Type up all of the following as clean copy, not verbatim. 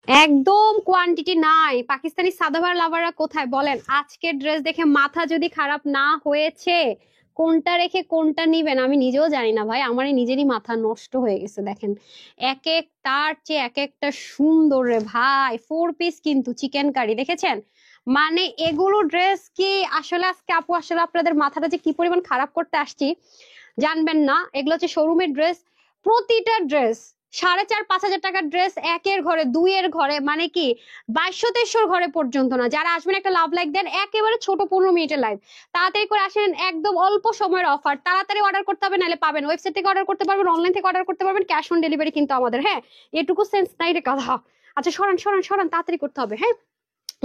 একদম কোয়ান্টিটি নাই। পাকিস্তানি সাদাভার লাভাররা কোথায় বলেন? আজকের ড্রেস দেখে মাথা যদি খারাপ না হয়েছে, কোনটা রেখে কোনটা নিবেন আমি নিজেও জানি না ভাই। আমার নিজেরই মাথা নষ্ট হয়ে গেছে। দেখেন এক এক তার চেয়ে এক একটা সুন্দর রে ভাই। 4 পিস কিন্তু চিকেন কারি দেখেছেন? মানে এগুলো ড্রেস কি আসলে আজকে আপু আসলে আপনাদের মাথাটা যে কি পরিমাণ খারাপ করতে আসছি জানবেন না। এগুলো হচ্ছে শোরুমের ড্রেস। প্রতিটা ড্রেস 4,500-5,000 টাকার ড্রেস, একের ঘরে দুইয়ের ঘরে, মানে কি 2200-2300 ঘরে পর্যন্ত না। যারা আসবেন একটা লাভ লাইক দেন, একেবারে ছোট 15 মিনিটের লাইভ, তাড়াতাড়ি করে আসেন। একদম অল্প সময়ের অফার, তাড়াতাড়ি অর্ডার করতে হবে, নাহলে পাবেন। ওয়েবসাইট থেকে অর্ডার করতে পারবেন, অনলাইন থেকে অর্ডার করতে পারবেন, ক্যাশ অন ডেলিভারি কিন্তু আমাদের। হ্যাঁ, এটুকু সেন্স নাই রে কথা। আচ্ছা সরান সরান সরান, তাড়াতাড়ি করতে হবে। হ্যাঁ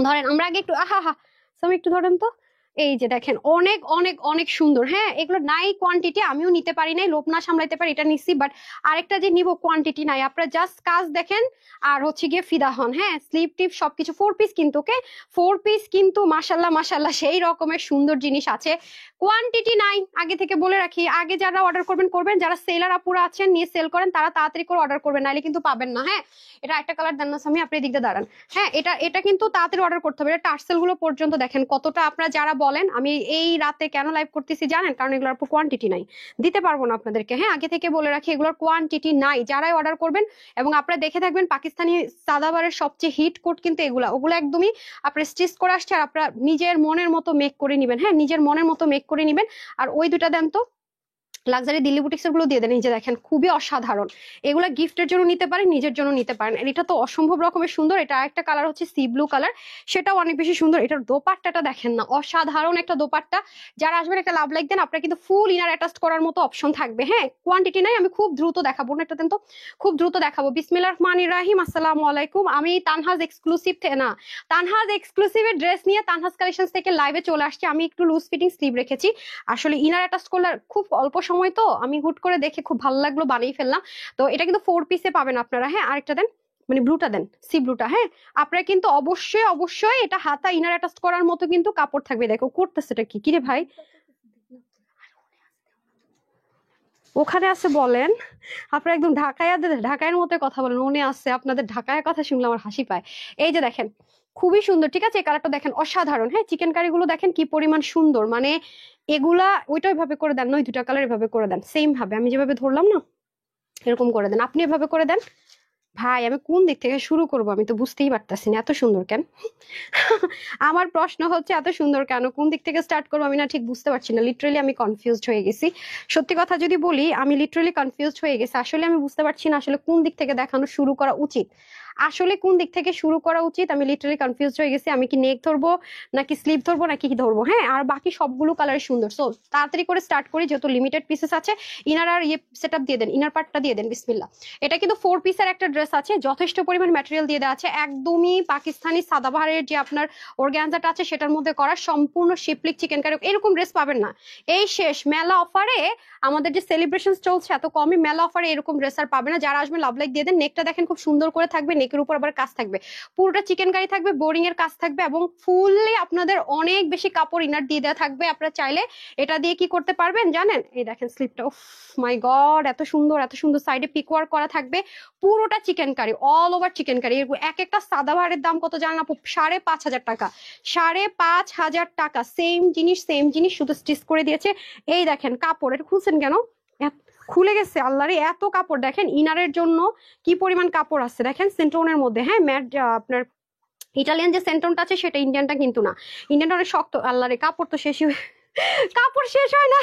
ধরেন আমরা আগে একটু আহা হা তুমি একটু ধরেন তো। এই যে দেখেন অনেক অনেক অনেক সুন্দর। হ্যাঁ এগুলো নাই কোয়ান্টিটি, আমিও নিতে পারি নাই, লোভ না সামলাইতে পারি এটা নিচ্ছি, বাট আরেকটা যে নিব কোয়ান্টিটি নাই। আপনারা জাস্ট কাজ দেখেন আর হচ্ছে গিয়ে ফিদা হন। হ্যাঁ স্লিপ টিপ সবকিছু 4 পিস কিন্তু। ওকে 4 পিস কিন্তু মাশাল্লাহ মাশাল্লাহ সেই রকমের সুন্দর জিনিস আছে। কোয়ান্টিটি নাই, আগে থেকে বলে রাখি। আগে যারা অর্ডার করবেন করবেন, যারা সেলার আপুরা আছেন নিয়ে সেল করেন তারা তাড়াতাড়ি করে অর্ডার করবেন, নাহলে কিন্তু পাবেন না। হ্যাঁ এটা একটা কালার দেন না স্বামী, আপনি এদিক দিয়ে দাঁড়ান। হ্যাঁ এটা এটা কিন্তু তাড়াতাড়ি অর্ডার করতে হবে। এটা টার্সেল গুলো পর্যন্ত দেখেন কতটা। আপনারা যারা বলেন আমি এই রাতে কেন লাইভ করতেছি জানেন? কারণ এগুলোর কোয়ান্টিটি নাই, দিতে পারবো না আপনাদেরকে। হ্যাঁ আগে থেকে বলে রাখি এগুলোর কোয়ান্টিটি নাই। যারাই অর্ডার করবেন এবং আপনারা দেখে থাকবেন পাকিস্তানি সাদাবারের সবচেয়ে হিট কোট কিন্তু এগুলা। ওগুলো একদমই আপনার স্টিচ করে আসছে, আর আপনারা নিজের মনের মতো মেক করে নিবেন। হ্যাঁ নিজের মনের মতো মেক করে নিবেন। আর ওই দুটা দেন তো, লাক্সারি দিল্লি বুটিক্স এর গুলো দিয়ে দেন। এই যে দেখেন খুবই অসাধারণ। এগুলা গিফটের জন্য নিতে পারেন, নিজের জন্য নিতে পারেন। এটা তো অসম্ভব রকমের সুন্দর। এটা আরেকটা কালার হচ্ছে সি ব্লু কালার, সেটাও অনেক বেশি সুন্দর। এটার দোপাট্টাটা দেখেন না, অসাধারণ একটা দোপাট্টা। যারা আসবেন একটা লাভ লাইক দেন, আপনার কিন্তু ফুল ইনার অ্যাটাচ করার মতো অপশন থাকবে। হ্যাঁ কোয়ান্টিটি নাই, আমি খুব দ্রুত দেখাবো না, এটা দেন তো, খুব দ্রুত দেখাবো। বিসমিল্লাহির রহমানির রহিম, আসসালামু আলাইকুম। আমি তানহাজ এক্সক্লুসিভ না, তানহাজ এক্সক্লুসিভের ড্রেস নিয়ে তানহাজ কালেকশন থেকে লাইভে চলে আসছি। আমি একটু লুজ ফিটিং স্লিভ রেখেছি, আসলে ইনার অ্যাটাচ করলে খুব অল্প সময় তো আমি হুট করে দেখে খুব ভালো লাগলো বানিয়ে ফেললাম। তো এটা কিন্তু 4 পিসে পাবেন আপনারা। হ্যাঁ আরেকটা দেন, মানে ব্লুটা দেন, সি ব্লুটা। হ্যাঁ আপনারা কিন্তু অবশ্যই অবশ্যই এটা হাতা ইনার অ্যাটাচ করার মতো কিন্তু কাপড় থাকবে। দেখো করতেছে এটা কি কিরে ভাই, ওখানে আছে বলেন? আপনারা একদম ঢাকায় ঢাকায়ের মতো কথা বলেন। মনে আছে আপনাদের ঢাকায় কথা শুনলে আমার হাসি পায়। এই যে দেখেন খুবই সুন্দর, ঠিক আছে? এই কালারটা দেখেন অসাধারণ। হ্যাঁ চিকেন কারি গুলো দেখেন কি পরিমাণ সুন্দর। মানে এগুলা ওইটা ওইভাবে করে দেন না, ওই দুটা কালার এভাবে করে দেন, সেম ভাবে আমি যেভাবে ধরলাম না এরকম করে দেন। আপনি এভাবে করে দেন। ভাই আমি কোন দিক থেকে শুরু করব আমি তো বুঝতেই পারতাছি না, এত সুন্দর কেন? আমার প্রশ্ন হচ্ছে এত সুন্দর কেন, কোন দিক থেকে স্টার্ট করবো আমি না ঠিক বুঝতে পারছি না। লিটারেলি আমি কনফিউজড হয়ে গেছি। সত্যি কথা যদি বলি আমি লিটারেলি কনফিউজড হয়ে গেছি। আসলে আমি বুঝতে পারছি না আসলে কোন দিক থেকে দেখানো শুরু করা উচিত, আসলে কোন দিক থেকে শুরু করা উচিত। আমি লিটারেলি কনফিউজড হয়ে গেছি। আমি কি নেক ধরবো নাকি স্লিভ ধরবো নাকি কি ধরবো? হ্যাঁ আর বাকি সবগুলো কালার সুন্দর। সো তাড়াতাড়ি করে স্টার্ট করি যেহেতু লিমিটেড পিসেস আছে। ইনার আর ইয়ে সেট দিয়ে দেন, ইনার পার্টটা দিয়ে দেন। বিসমিল্লাহ। এটা কিন্তু 4 পিসের একটা ড্রেস আছে, যথেষ্ট পরিমাণ ম্যাটেরিয়াল দিয়ে দেওয়া আছে। একদমই পাকিস্তানি সাদাবাহারের যে আপনার অর্গানজাটা আছে সেটার মধ্যে করা, সম্পূর্ণ শিপলিক চিকেন কারি। এরকম ড্রেস পাবেন না। এই শেষ মেলা অফারে, আমাদের যে সেলিব্রেশন চলছে এত কমই, মেলা অফারে এরকম ড্রেস আর পাবে না। যারা আসবেন লাভ লাইক দিয়ে দেন। নেকটা দেখেন খুব সুন্দর করে থাকবে, নেকের উপর আবার কাজ থাকবে, পুরোটা চিকেন কারি থাকবে, বোরিং এর কাজ থাকবে এবং ফুললি আপনাদের অনেক বেশি কাপড় ইনার দিয়ে দেওয়া থাকবে। আপনারা চাইলে এটা দিয়ে কি করতে পারবেন জানেন? এই দেখেন স্লিপটা, উফ মাই গড এত সুন্দর এত সুন্দর। সাইডে পিকওয়ার্ক করা থাকবে, পুরোটা chicken curry, all over chicken curry. এক একটা সাদাবাহারের দাম কত জানেন আপু? 5,500 টাকা, 5,500 টাকা। সেম জিনিস শুধু স্টিচ করে দিয়েছে। এই দেখেন কাপড়, এটা খুলছেন কেন? খুলে গেছে আল্লাহরে, এত কাপড় দেখেন ইনারের জন্য কি পরিমাণ কাপড় আছে দেখেন সেন্টোনের মধ্যে। হ্যাঁ ম্যাট আপনার ইটালিয়ান যে সেন্টনটা আছে সেটা, ইন্ডিয়ানটা কিন্তু না। ইন্ডিয়ানটা অনেক শক্ত। আল্লাহরে কাপড় তো শেষই কাপড় শেষ হয় না,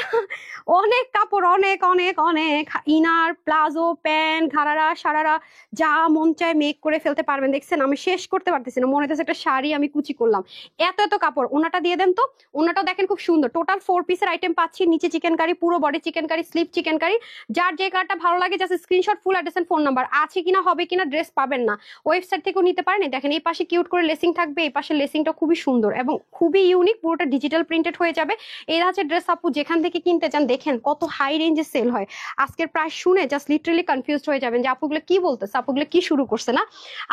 অনেক কাপড়, অনেক অনেক অনেক। ইনার প্লাজো প্যান্ট ঘাড়ারা সারারা যা মন চায় মেক করে ফেলতে পারবেন। দেখছেন আমি শেষ করতে পারতেছি না, মনে হচ্ছে একটা শাড়ি আমি কুচি করলাম, এত এত কাপড়। ওনাটা দিয়ে দেন তো, ওনাটাও দেখেন খুব সুন্দর। টোটাল 4 পিসের আইটেম পাচ্ছি। নিচে চিকেন কারি, পুরো body chicken curry, slip chicken curry. যার যে কারটা ভালো লাগে just screenshot, full address and phone number. আছে কিনা হবে কিনা ড্রেস পাবেন না, ওয়েবসাইট থেকেও নিতে পারেন। দেখেন এই পাশে কিউট করে লেসিং থাকবে, এই পাশে লেসিংটা খুবই সুন্দর এবং খুবই ইউনিক, পুরোটা ডিজিটাল প্রিন্টেড হয়ে যাবে। এরা হচ্ছে ড্রেস আপু যেখান থেকে কিনতে চান দেখেন কত হাই রেঞ্জে সেল হয়। আজকের প্রাইস শুনে জাস্ট লিটারালি কনফিউজড হয়ে যাবেন যে আপুগুলো কি বলতেছে, আপুগুলো কি শুরু করছে না।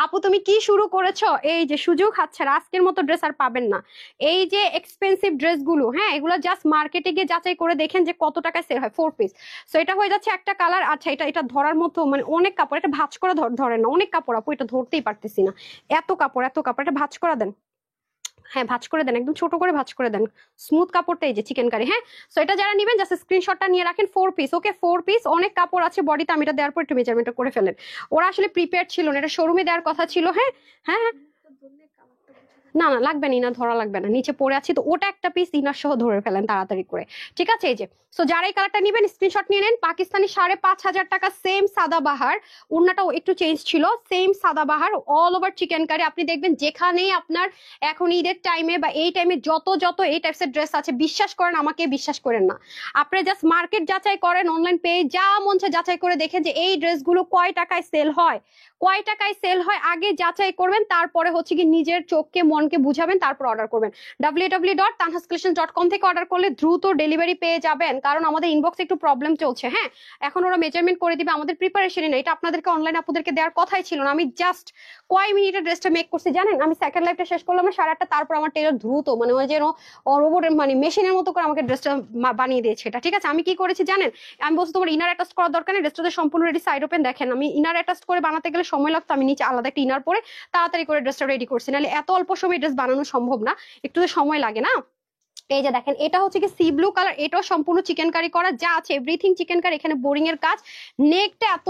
আপু তুমি কি শুরু করেছো, এই যে সুযোগ হাতছাড়া, আজকের মতো ড্রেস আর পাবেন না। এই যে এক্সপেন্সিভ ড্রেসগুলো, হ্যাঁ এগুলো জাস্ট মার্কেটে গিয়ে যাচাই করে দেখেন যে কত টাকায় সেল হয়। 4 পিস। সো এটা হয়ে যাচ্ছে একটা কালার। আচ্ছা এটা এটা ধরার মতো মানে অনেক কাপড়, এটা ভাঁজ করে ধরে না, অনেক কাপড় আপু, এটা ধরতেই পারতেছি না, এত কাপড় এত কাপড়, এটা ভাঁজ করা দেন। হ্যাঁ ভাঁজ করে দেন, একদম ছোট করে ভাঁজ করে দেন, স্মুথ কাপড়টা এই যে চিকেন কারি। হ্যাঁ সো এটা যারা নেবেন জাস্ট স্ক্রিনশটটা নিয়ে রাখেন। 4 পিস, ওকে 4 পিস, অনেক কাপড় আছে বডিতে, আমি এটা দেওয়ার পর একটু মেজারমেন্টটা করে ফেলেন। ওরা আসলে প্রিপেয়ার ছিল না, এটা শোরুমে দেওয়ার কথা ছিল। হ্যাঁ হ্যাঁ হ্যাঁ না না লাগবে না, ইনার ধরা লাগবে না, নিচে পড়ে আছি তো, ওটা একটা পিস ইনার সহ ধরে ফেলেন তাড়াতাড়ি করে, ঠিক আছে। এই যে সো যারা এই কালারটা নেবেন স্ক্রিনশট নিয়ে নেন। পাকিস্তানি 5,500 টাকা, সেম সাদাবাহার, ওড়নাটাও একটু চেঞ্জ ছিল, সেম সাদাবাহার, অল ওভার চিকেন কারি। আপনি দেখবেন যেখানেই আপনার এখন ঈদের টাইমে বা এই টাইমে যত যত এই টাইপসের ড্রেস আছে, বিশ্বাস করেন আমাকে, বিশ্বাস করেন না, আপনি জাস্ট মার্কেট যাচাই করেন, অনলাইন পেজ যা মন চায় যাচাই করে দেখেন যে এই ড্রেসগুলো কয় টাকায় সেল হয়, কয় টাকায় সেল হয়, আগে যাচাই করবেন, তারপরে হচ্ছে কি নিজের চোখকে মনকে বুঝাবেন, তারপর অর্ডার করবেন। www.tanhascollections.com থেকে অর্ডার করলে দ্রুত ডেলিভারি পেয়ে যাবেন, কারণ আমাদের ইনবক্সে একটু প্রবলেম চলছে। হ্যাঁ এখন ওরা মেজারমেন্ট করে দিবে, আমাদের প্রিপারেশনই না, এটা আপনাদেরকে অনলাইন আপুদেরকে দেওয়ার কথাই ছিল না। আমি জাস্ট কয় মিনিটের ড্রেসটা মেক করছি জানেন, আমি সেকেন্ড লাইফটা শেষ করলাম 8:30, তারপর আমার টেলার দ্রুত মানে ওই যেন রোবটের মানে মেশিনের মতো করে আমাকে ড্রেসটা বানিয়ে দিয়েছে এটা, ঠিক আছে। আমি কি করেছি জানেন, আমি বলছি তোমার ইনার অ্যাটাচ করার দরকার নেই, ড্রেসটা সম্পূর্ণ রেডি, সাইড ওপেন দেখেন, আমি ইনার অ্যাটাচ করে বানাতে গেলে সময় লাগতো, আমি নিচে আলাদা একটা ইনার পরে তাড়াতাড়ি করে ড্রেসটা রেডি করছি, নাহলে এত অল্প সময় ড্রেস বানানো সম্ভব না, একটু তো সময় লাগে না। এই যে দেখেন এটা হচ্ছে কি সি ব্লু কালার, এটাও সম্পূর্ণ চিকেন কারি করা, যা আছে এভরিথিং চিকেন কারি, এখানে বোরিং এর কাজ, নেকটা এত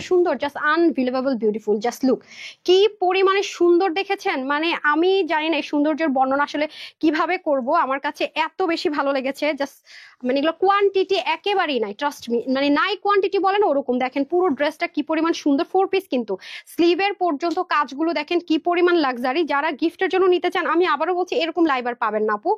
সুন্দর, just unbelievable beautiful, just look কি পরিমাণে সুন্দর দেখেছেন, মানে আমি জানি না এই সৌন্দর্যের বর্ণনা আসলে কিভাবে করব, আমার কাছে এত বেশি ভালো লেগেছে, জাস্ট মানে এগুলো কোয়ান্টিটি একেবারেই নাই, ট্রাস্ট মি, মানে নাই কোয়ান্টিটি বলেন ওরকম। দেখেন পুরো ড্রেসটা কি পরিমাণ সুন্দর, 4 পিস কিন্তু, স্লিভের পর্যন্ত কাজগুলো দেখেন কি পরিমাণ লাক্সারি। যারা গিফটের জন্য নিতে চান, আমি আবারও বলছি এরকম লাইভ আর পাবেন না আপু,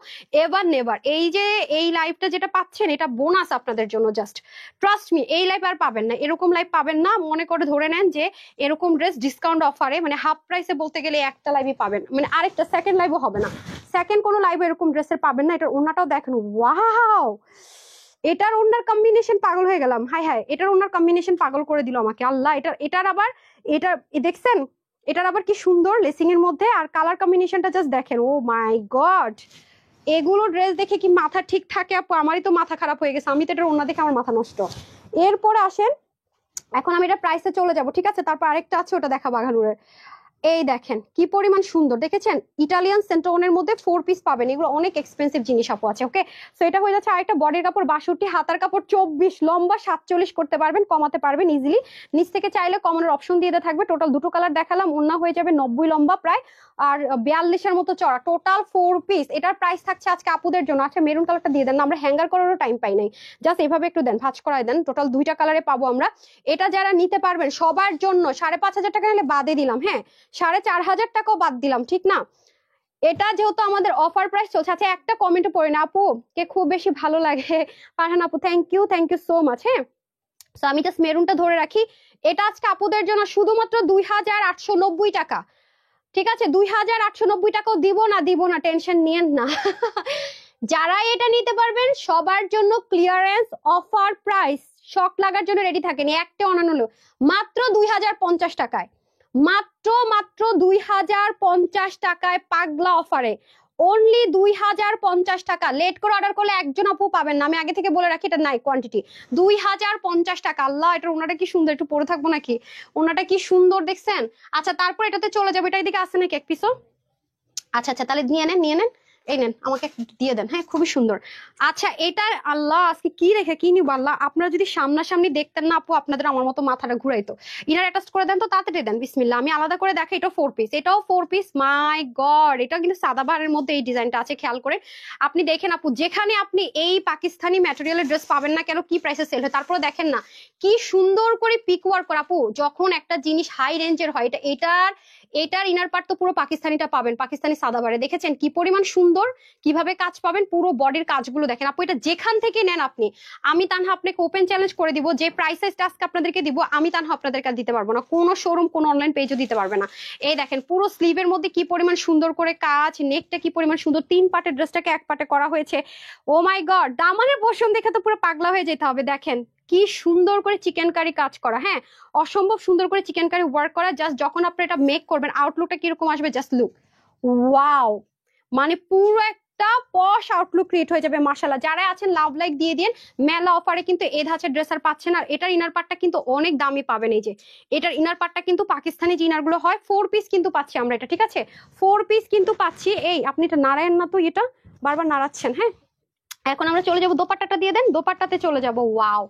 এভার নেভার। এই যে এই লাইভটা যেটা পাচ্ছেন এটা বোনাস আপনাদের জন্য, জাস্ট ট্রাস্ট মি, এই লাইভ আর পাবেন না, এরকম লাইভ পাবেন না। মনে করে ধরে নেন যে এরকম ড্রেস ডিসকাউন্ট অফারে মানে হাফ প্রাইসে বলতে গেলে একটা লাইভই পাবেন, মানে আরেকটা সেকেন্ড লাইভও হবে না, সেকেন্ড কোনো লাইভ এরকম ড্রেসের পাবেন না। এটার ওড়নাটাও দেখেন, ওয়াও, এটার ওড়নার কম্বিনেশন পাগল হয়ে গেলাম, হাই হাই, এটার ওড়নার কম্বিনেশন পাগল করে দিল আমাকে, আল্লাহ। এটার আবার এটা দেখছেন, এটার আবার কি সুন্দর লেসিং এর মধ্যে, আর কালার কম্বিনেশনটা জাস্ট দেখেন, ও মাই গড। এগুলো ড্রেস দেখে কি মাথা ঠিক থাকে আপু? আমারই তো মাথা খারাপ হয়ে গেছে, আমি তো এটার ওড়না দেখে আমার মাথা নষ্ট। এরপরে আসেন, এখন আমি এটা প্রাইসে চলে যাব, ঠিক আছে, তারপর আরেকটা আছে ওটা দেখা বাঘানুরের। এই দেখেন কি পরিমাণ সুন্দর দেখেছেন, ইটালিয়ান সেন্টোনের মধ্যে 4 পিস পাবেন, এগুলো অনেক এক্সপেন্সিভ জিনিস আপু আছে, ওকে। সো এটা হয়ে যাচ্ছে আরেকটা, বডির কাপড় 62, হাতার কাপড় 24, লম্বা 47 করতে পারবেন, কমাতে পারবেন ইজিলি, নিচ থেকে চাইলে কমানোর অপশন দিয়ে থাকবে। টোটাল দুটো কালার দেখালাম, ওড়না হয়ে যাবে 90 লম্বা প্রায়, আর 42-এর মতো চড়া, টোটাল 4 পিস। এটার প্রাইস থাকছে আজকে আপুদের জন্য, আচ্ছা মেরুন কালারটা দিয়ে দেন না, আমরা হ্যাঙ্গার করারও টাইম পাই নাই, জাস্ট এভাবে একটু দেন, ভাঁজ করাই দেন, টোটাল 2টা কালারে পাবো আমরা। এটা যারা নিতে পারবেন সবার জন্য 5,500 টাকা নিলে বাদে দিলাম, হ্যাঁ 4,500 টাকাও বাদ দিলাম, ঠিক না। এটা যেহেতু আমাদের অফার প্রাইস চলছে। আচ্ছা একটা কমেন্টে পড়ে না আপু, কে খুব বেশি ভালো লাগে, পারহান আপু থ্যাংক ইউ সো মাচ। হ্যাঁ সো আমি জাস্ট মেরুনটা ধরে রাখি, এটা আজকে আপুদের জন্য শুধুমাত্র 2,890 টাকা, ঠিক আছে। 2,890 টাকাও দিব না, টেনশন নিয়েন না। যারা এটা নিতে পারবেন সবার জন্য ক্লিয়ারেন্স অফার প্রাইস, শক লাগার জন্য রেডি থাকেন, একটা অনানো মাত্র 2,050 টাকায়, মাত্র 2,050 টাকায়, পাগলা অফারে, অনলি 2,050 টাকা। লেট করে অর্ডার করলে একজন আপু পাবেন না, আমি আগে থেকে বলে রাখি, এটা নাই কোয়ান্টিটি। 2,050 টাকা, আল্লাহ এটার ওনাটা কি সুন্দর, একটু পরে থাকবো নাকি, ওনাটা কি সুন্দর দেখছেন। আচ্ছা তারপর এটাতে চলে যাবো, এটা এদিকে আসছে নাকি এক পিসও, আচ্ছা তাহলে নিয়ে নেন, এই নেন আমাকে দিয়ে দেন, হ্যাঁ খুবই সুন্দর। আচ্ছা এটার আল্লাহ আজকে কি রেখে কি নিব, আল্লাহ আপনারা যদি সামনাসামনি দেখতেন না আপু, আপনাদের আমার মতো মাথাটা ঘুরাইতো। ইনার অ্যাটাচ করে দেন তো, তাড়াতাড়ি দেন, বিসমিল্লাহ। আমি আলাদা করে দেখাই, এটা 4 পিস, এটাও 4 পিস, মাই গড। এটা কিন্তু সাদাবাহারের মধ্যে এই ডিজাইনটা আছে, খেয়াল করে আপনি দেখেন আপু, যেখানে আপনি এই পাকিস্তানি ম্যাটেরিয়ালের ড্রেস পাবেন না কেন, কি প্রাইসে সেল হয়, তারপরে দেখেন না কি সুন্দর করে পিক ওয়ার্ক করা আপু। যখন একটা জিনিস হাই রেঞ্জের হয়, এটার এটার ইনার পার্ট তো পুরো পাকিস্তানিটা পাবেন, পাকিস্তানি সাদাবারে দেখেছেন কি পরিমাণ সুন্দর, কিভাবে কাজ পাবেন, পুরো বডির কাজগুলো দেখেন আপু। এটা যেখান থেকে নেন আপনি, আমি তানহা আপনাকে ওপেন চ্যালেঞ্জ করে দিব, যে প্রাইসেসটা আজকে আপনাদেরকে দিব আমি তানহা আপনাদেরকে দিতে পারবো না, কোনো শোরুম কোনো অনলাইন পেজও দিতে পারবে না। এই দেখেন পুরো স্লিভের মধ্যে কি পরিমাণ সুন্দর করে কাজ, নেকটা কি পরিমাণ সুন্দর, 3 পার্টের ড্রেসটাকে 1 পার্টে করা হয়েছে। ও মাই গড, দামানের পোর্শন দেখে তো পুরো পাগলা হয়ে যেতে হবে। দেখেন কি সুন্দর করে চিকেন কারি কাজ করা, হ্যাঁ অসম্ভব সুন্দর করে চিকেন কারি ওয়ার্ক করা। জাস্ট যখন আপনি এটা মেক করবেন আউটলুকটা কিরকম আসবে, জাস্ট লুক ওয়াও, মানে পুরো একটা পশ আউটলুক ক্রিয়েট হয়ে যাবে মাশাআল্লাহ। যারা আছেন লাভ লাইক দিয়ে দিন, মেলা অফারে কিন্তু এই ধাঁচের ড্রেস আর পাচ্ছেন। আর এটার ইনার পার্টটা কিন্তু অনেক দামি পাবেন। এই যে এটার ইনার পার্টটা কিন্তু পাকিস্তানি যে ইনার গুলো হয় 4 পিস কিন্তু পাচ্ছি আমরা এটা, ঠিক আছে 4 পিস কিন্তু পাচ্ছি। এই আপনি এটা নাড়ায়েন না তো, এটা বারবার নাড়াচ্ছেন। হ্যাঁ এখন আমরা চলে যাবো দোপাট্টাটা দিয়ে দেন, দোপাট্টাতে চলে যাবো। ওয়াও,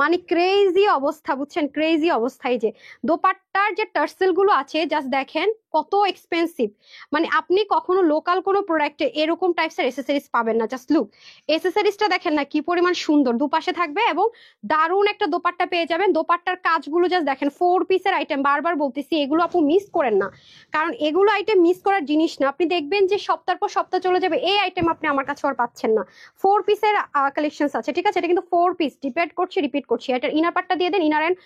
মানে ক্রেজি অবস্থা, বুঝছেন ক্রেজি অবস্থা। এই যে দোপাট্টার যে টার্সেল গুলো আছে জাস্ট দেখেন কত এক্সপেন্সিভ, মানে আপনি কখনো লোকাল কোনো প্রোডাক্টে এরকম টাইপসের এসেসরিজ পাবেন না। জাস্ট লুক, এসেসরিজটা দেখেন না কি পরিমাণ সুন্দর, দুপাশে থাকবে এবং দারুণ একটা দোপাট্টা পেয়ে যাবেন। দোপাট্টার কাজগুলো জাস্ট দেখেন, 4 পিসের আইটেম, বারবার বলতেছি এগুলো আপু মিস করেন না, কারণ এগুলো আইটেম মিস করার জিনিস না। আপনি দেখবেন যে সপ্তাহ পর সপ্তাহ চলে যাবে, এই আইটেম আপনি আমার কাছে আর পাচ্ছেন না। 4 পিসের কালেকশনস আছে, ঠিক আছে এটা কিন্তু 4 পিস, রিপিট করছি। এটার ইনার পার্টটা দিয়ে দেন, ইনার এন্ড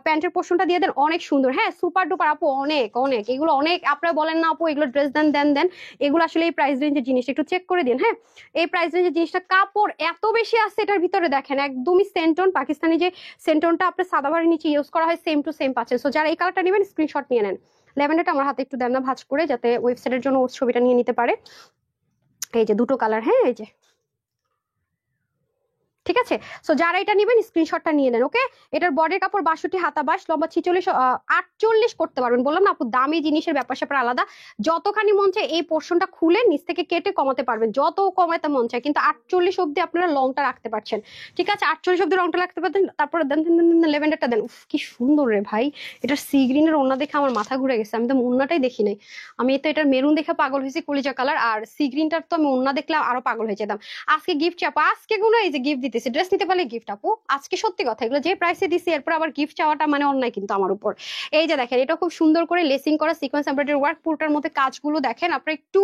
প্যান্টের পোর্শনটা দিয়ে দেন, অনেক সুন্দর। হ্যাঁ সুপার ডুপার আপু, অনেক অনেক এগুলো অনেক। আপনারা বলেন না আপু এগুলো ড্রেস দেন, এগুলো আসলে এই প্রাইস রেঞ্জের জিনিস, একটু চেক করে দিন। হ্যাঁ এই প্রাইস রেঞ্জের জিনিসটা, কাপড় এত বেশি আছে এটার ভিতরে, দেখেন একদমই সেন্টন, পাকিস্তানি যে সেন্টনটা আপনার সাদাবারের নিচে ইউজ করা হয় সেম টু সেম পাচ্ছেন। সো যারা এই কালারটা নেবেন স্ক্রিনশট নিয়ে নেন। ল্যাভেন্ডারটা আমার হাতে একটু দেন না ভাঁজ করে, যাতে ওয়েবসাইটের জন্য ওর ছবিটা নিয়ে নিতে পারে। এই যে দুটো কালার, হ্যাঁ এই যে, ঠিক আছে। সো যারা এটা নেবেন স্ক্রিনশটটা নিয়ে নেন। ওকে, এটার বডির কাপড় 62, হাতা 22, লম্বা 46, 48 করতে পারবেন। বললাম না আপু দামি জিনিসের ব্যাপার স্যাপার আলাদা, যতখানি মন চায় এই পোর্শনটা খুলে নিচ থেকে কেটে কমাতে পারবেন, যত কমাতে মন চায়, কিন্তু 48 অব্দি আপনারা লংটা রাখতে পারছেন, ঠিক আছে 48 অব্দি লংটা রাখতে পারতেন। তারপরে দেন লেভেন্ডারটা দেন, উফ কি সুন্দর রে ভাই। এটা সি গ্রিনের ওড়না দেখে আমার মাথা ঘুরে গেছে, আমি তো ওড়নাটাই দেখি নাই। আমি তো এটার মেরুন দেখে পাগল হয়েছি, কলিজা কালার, আর সি গ্রিনটার তো আমি ওড়না দেখলে আরো পাগল হয়ে যেতাম। আজকে গিফট চাপা, আজকে কোনো এই যে গিফট দিতেছি, ড্রেস নিতে পারলে গিফট আপু, আজকে সত্যি কথা এগুলো যে প্রাইসে দিছি এরপর আবার গিফট চাওয়াটা মানে অন্যায় কিন্তু আমার উপর। এই যে দেখেন এটা খুব সুন্দর করে লেসিং করা সিকোয়েন্স এমব্রয়ডারি ওয়ার্ক, পুরোটার মধ্যে কাজগুলো দেখেন। আপনারা একটু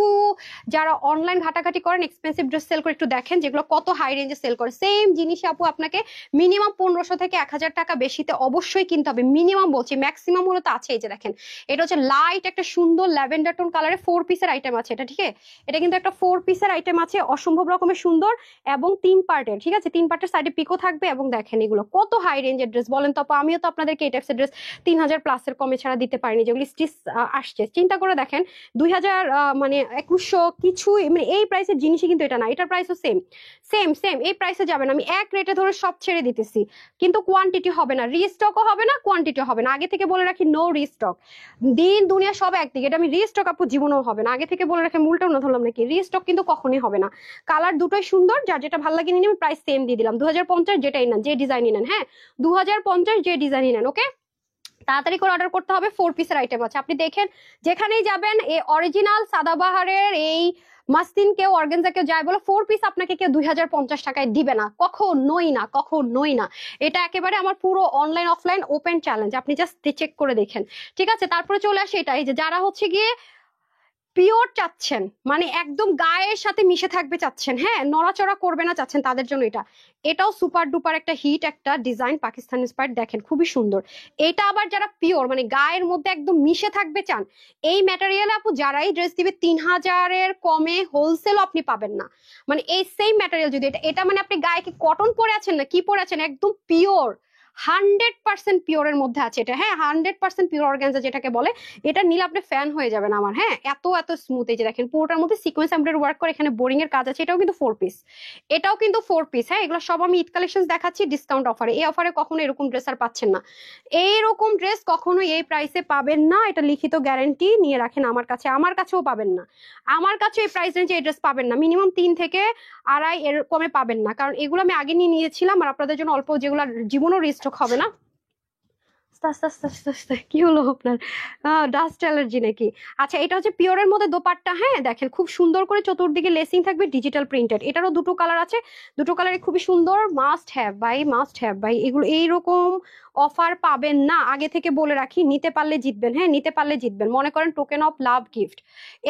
যারা অনলাইন ঘাটাঘাটি করেন এক্সপেন্সিভ ড্রেস সেল করে একটু দেখেন যেগুলো কত হাই রেঞ্জে সেল করে, সেম জিনিস আপু আপনাকে মিনিমাম 1500 থেকে 1000 টাকা বেশিতে অবশ্যই কিনতে হবে, মিনিমাম বলছি, ম্যাক্সিমাম হলো তো আছে। এই যে দেখেন এটা হচ্ছে লাইট একটা সুন্দর ল্যাভেন্ডার টোন কালারে 4 পিসের আইটেম আছে এটা, ঠিক আছে এটা কিন্তু একটা 4 পিসের আইটেম আছে, অসম্ভব রকমের সুন্দর এবং 3 পার্টের, ঠিক আছে 3 পার্টের সাইডে পিকো থাকবে। এবং দেখেন এগুলো কত হাই রেঞ্জের ড্রেস বলেন তো, আমিও তো আপনাদেরকে এই টাইপসের ড্রেস 3000 প্লাসের কমে ছাড়া দিতে পারিনি, যেগুলি স্টিচ আসছে। চিন্তা করে দেখেন 2000 মানে 2100 কিছু, মানে এই প্রাইসের জিনিসই কিন্তু এটা না, এটার প্রাইসও সেম সেম সেম এই প্রাইসে যাবেন। আমি এক রেটে ধরে সব ছেড়ে দিতেছি, কিন্তু কোয়ান্টিটি হবে না, রিস্টকও হবে না, কোয়ান্টিটি হবে না। আগে থেকে বলে রাখি নো রিস্টক, দিন দুনিয়া সব একদিকে, এটা আমি রিস্টক আপু জীবনেও হবে না, আগে থেকে বলে রাখি, মূলটাও না ধরলাম নাকি, রিস্টক কিন্তু কখনই হবে না। কালার দুটোই সুন্দর, যার যেটা ভালো লাগে নিয়ে প্রাইস সেম দিয়ে দিলাম 2050, যেটাই নেন যে ডিজাইনই নেন, হ্যাঁ 2050 যে ডিজাইনই নেন। ওকে তাড়াতাড়ি করে অর্ডার করতে হবে, 4 পিসের আইটেম আছে। আপনি দেখেন যেখানেই যাবেন এই অরিজিনাল সাদাবাহারের এই মাসলিন কেউ অর্গানজা কেউ যায় বলো 4 পিস আপনাকে কেউ 2050 টাকায় দিবে না, কখনোই না, কখনোই না। এটা একেবারে আমার পুরো অনলাইন অফলাইন ওপেন চ্যালেঞ্জ, আপনি জাস্ট চেক করে দেখেন, ঠিক আছে। তারপরে চলে আসে এটা, এই যে যারা হচ্ছে গিয়ে পিওর চাচ্ছেন, মানে একদম গায়ের সাথে মিশে থাকবে চাচ্ছেন, হ্যাঁ নড়াচড়া করবে না চাচ্ছেন, তাদের জন্য এটা, এটাও সুপার ডুপার একটা হিট একটা ডিজাইন, পাকিস্তান ইন্সপায়ার্ড, দেখেন খুবই সুন্দর। এটা আবার যারা পিওর মানে গায়ের মধ্যে একদম মিশে থাকবে চান, এই ম্যাটেরিয়ালে আপু যারাই ড্রেস দিবে 3000-এর কমে হোলসেলও আপনি পাবেন না। মানে এই সেম ম্যাটেরিয়াল যদি এটা এটা মানে আপনি গায়ে কি কটন পরে আছেন না কি পরে আছেন, একদম পিওর 100% পিওরের মধ্যে আছে এটা, হ্যাঁ 100% পিওর অর্গানজা যেটাকে বলে, এটা নিলে আপনি ফ্যান হয়ে যাবেন আমার। হ্যাঁ এত এত স্মুথ, এই যে দেখেন পুরোটার মধ্যে সিকোয়েন্স এমব্রয়ডারি ওয়ার্ক করে, এখানে বোরিং এর কাজ আছে, এটাও কিন্তু 4 পিস, এটাও কিন্তু 4 পিস। হ্যাঁ এগুলো সব আমি ঈদ কালেকশন দেখাচ্ছি ডিসকাউন্ট অফারে, এই অফারে কখনো এরকম ড্রেস আর পাচ্ছেন না, এইরকম ড্রেস কখনো এই প্রাইসে পাবেন না, এটা লিখিত গ্যারান্টি নিয়ে রাখেন আমার কাছে, আমার কাছেও পাবেন না, আমার কাছে এই প্রাইস রেঞ্জে এই ড্রেস পাবেন না, মিনিমাম 3 থেকে 2.5 এর কমে পাবেন না, কারণ এগুলো আমি আগে নিয়ে নিয়েছিলাম আর আপনাদের জন্য অল্প, যেগুলো জীবনও রিস্টক হবে না। আস্তে আস্তে আস্তে আস্তে আস্তে কি হলো আপনার? ডাস্ট অ্যালার্জি নাকি? আচ্ছা, এটা হচ্ছে পিওরের মধ্যে দোপাট্টা। হ্যাঁ, দেখেন খুব সুন্দর করে চতুর্দিকে লেসিং থাকবে, ডিজিটাল প্রিন্টেড। এটারও দুটো কালার আছে, দুটো কালারই খুবই সুন্দর। মাস্ট হ্যাভ ভাই, মাস্ট হ্যাভ ভাই। এগুলো এইরকম অফার পাবেন না, আগে থেকে বলে রাখি। নিতে পারলে জিতবেন, হ্যাঁ নিতে পারলে জিতবেন। মনে করেন টোকেন অফ লাভ গিফট,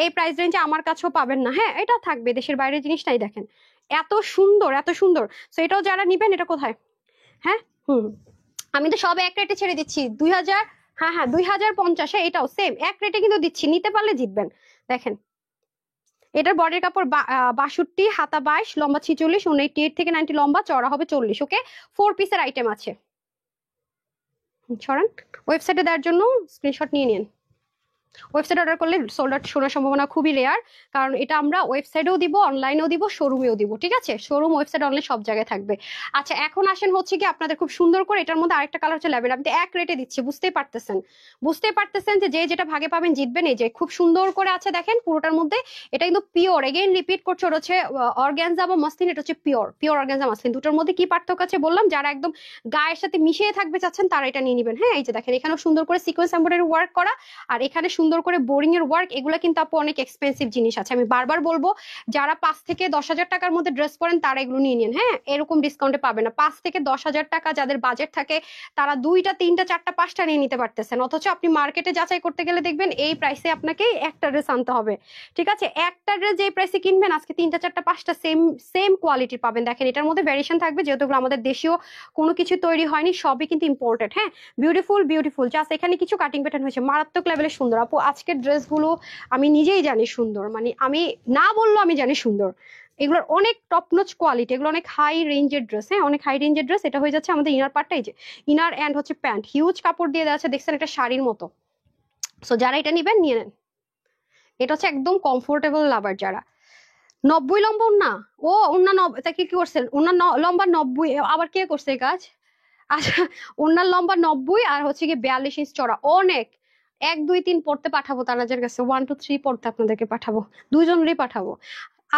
এই প্রাইস রেঞ্জে আমার কাছেও পাবেন না। হ্যাঁ, এটা থাকবে, দেশের বাইরের জিনিসটাই দেখেন এত সুন্দর, এত সুন্দর। তো এটাও যারা নিবেন, এটা কোথায়? হ্যাঁ, হুম, আমি তো সব এক রেটে ছেড়ে দিচ্ছি, 2000। হ্যাঁ হ্যাঁ, 2050। এটাও সেম এক রেটে কিন্তু দিচ্ছি, নিতে পারলে জিতবেন। দেখেন এটার বডির কাপড় 62, হাতা 22, লম্বা 46, 88 থেকে 90 লম্বা, চড়া হবে 40। ওকে, 4 পিসের আইটেম আছে। ছড়ান, ওয়েবসাইটে দেওয়ার জন্য স্ক্রিনশট নিয়ে নিন। ওয়েবসাইট অর্ডার করলে সোল্ড আউট শোনার সম্ভাবনা খুবই রেয়ার, কারণ এটা আমরা ওয়েবসাইটেও দিব, অনলাইনেও দিব, শোরুমেও দিব। ঠিক আছে, শোরুম, ওয়েবসাইট, অনলাইন সব জায়গায় থাকবে। আচ্ছা, এখন আসেন হচ্ছে কি আপনাদের খুব সুন্দর করে এটার মধ্যে আরেকটা কালার হচ্ছে ল্যাভেন্ডার। আমি তো এক রেটে দিচ্ছি, বুঝতেই পারতেছেন যে যে যেটা ভাগে পাবেন জিতবেন। এই যে খুব সুন্দর করে আছে দেখেন পুরোটার মধ্যে। এটা কিন্তু পিওর, এগেইন রিপিট করছে, ওটা হচ্ছে অর্গানজা বা মাসলিন। এটা হচ্ছে পিওর পিওর অর্গানজা মাসলিন। দুটোর মধ্যে কি পার্থক্য আছে বললাম, যারা একদম গায়ের সাথে মিশিয়ে থাকবে চাচ্ছেন তারা এটা নিয়ে নেবেন। হ্যাঁ, এই যে দেখেন এখানেও সুন্দর করে সিকোয়েন্স এমব্রয়ডারি ওয়ার্ক করা, আর এখানে সুন্দর করে বোরিং এর ওয়ার্ক। এগুলো কিন্তু আপু অনেক এক্সপেন্সিভ জিনিস আছে, আমি বারবার বলবো যারা 5 থেকে 10,000 টাকার মধ্যে ড্রেস পরেন তারা এগুলো নিয়ে নিন। হ্যাঁ, এরকম ডিসকাউন্টে পাবে না। 5 থেকে 10,000 টাকা যাদের বাজেট থাকে তারা 2টা 3টা 4টা 5টা নিয়ে নিতে পারতেছেন, অথচ আপনি মার্কেটে যাচাই করতে গেলে দেখবেন এই প্রাইসে আপনাকে একটা ড্রেস আনতে হবে। ঠিক আছে, একটা ড্রেস যে প্রাইসে কিনবেন আজকে 3টা 4টা 5টা সেম সেম কোয়ালিটির পাবেন। দেখেন এটার মধ্যে ভ্যারিয়েশন থাকবে, যেহেতু আমাদের দেশীয় কোনো কিছু তৈরি হয়নি, সবই কিন্তু ইম্পোর্টেড। হ্যাঁ, বিউটিফুল বিউটিফুল। জাস্ট এখানে কিছু কাটিং প্যাটার্ন হয়েছে, মারাত্মক লেভেলের সুন্দর। আপু আজকের ড্রেসগুলো আমি নিজেই জানি সুন্দর, মানে আমি না বললো আমি জানি সুন্দর। এগুলোর অনেক টপ নচ কোয়ালিটি, এগুলো অনেক হাই রেঞ্জের ড্রেস। হ্যাঁ, অনেক হাই রেঞ্জের ড্রেস। এটা হয়ে যাচ্ছে আমাদের ইনার পার্টটা, এই যে ইনার এন্ড হচ্ছে প্যান্ট, হিউজ কাপড় দিয়ে দেওয়া আছে, দেখছেন একটা শাড়ির মতো। সো যারা এটা নিবেন নিয়ে নেন, এটা হচ্ছে একদম কমফোর্টেবল লাভার যারা। 90 লম্বা ওন্না, ও ওন্না তা কি কি করছেন, ওন্না লম্বা 90, আবার কে করছে এই কাজ? আচ্ছা, ওনার লম্বা 90 আর হচ্ছে কি 42 ইঞ্চ চড়া, অনেক। 1 2 3 পড়তে পাঠাবো তারাজের কাছে, 1 2 3 পড়তে আপনাদেরকে পাঠাবো, দুইজনেরই পাঠাবো।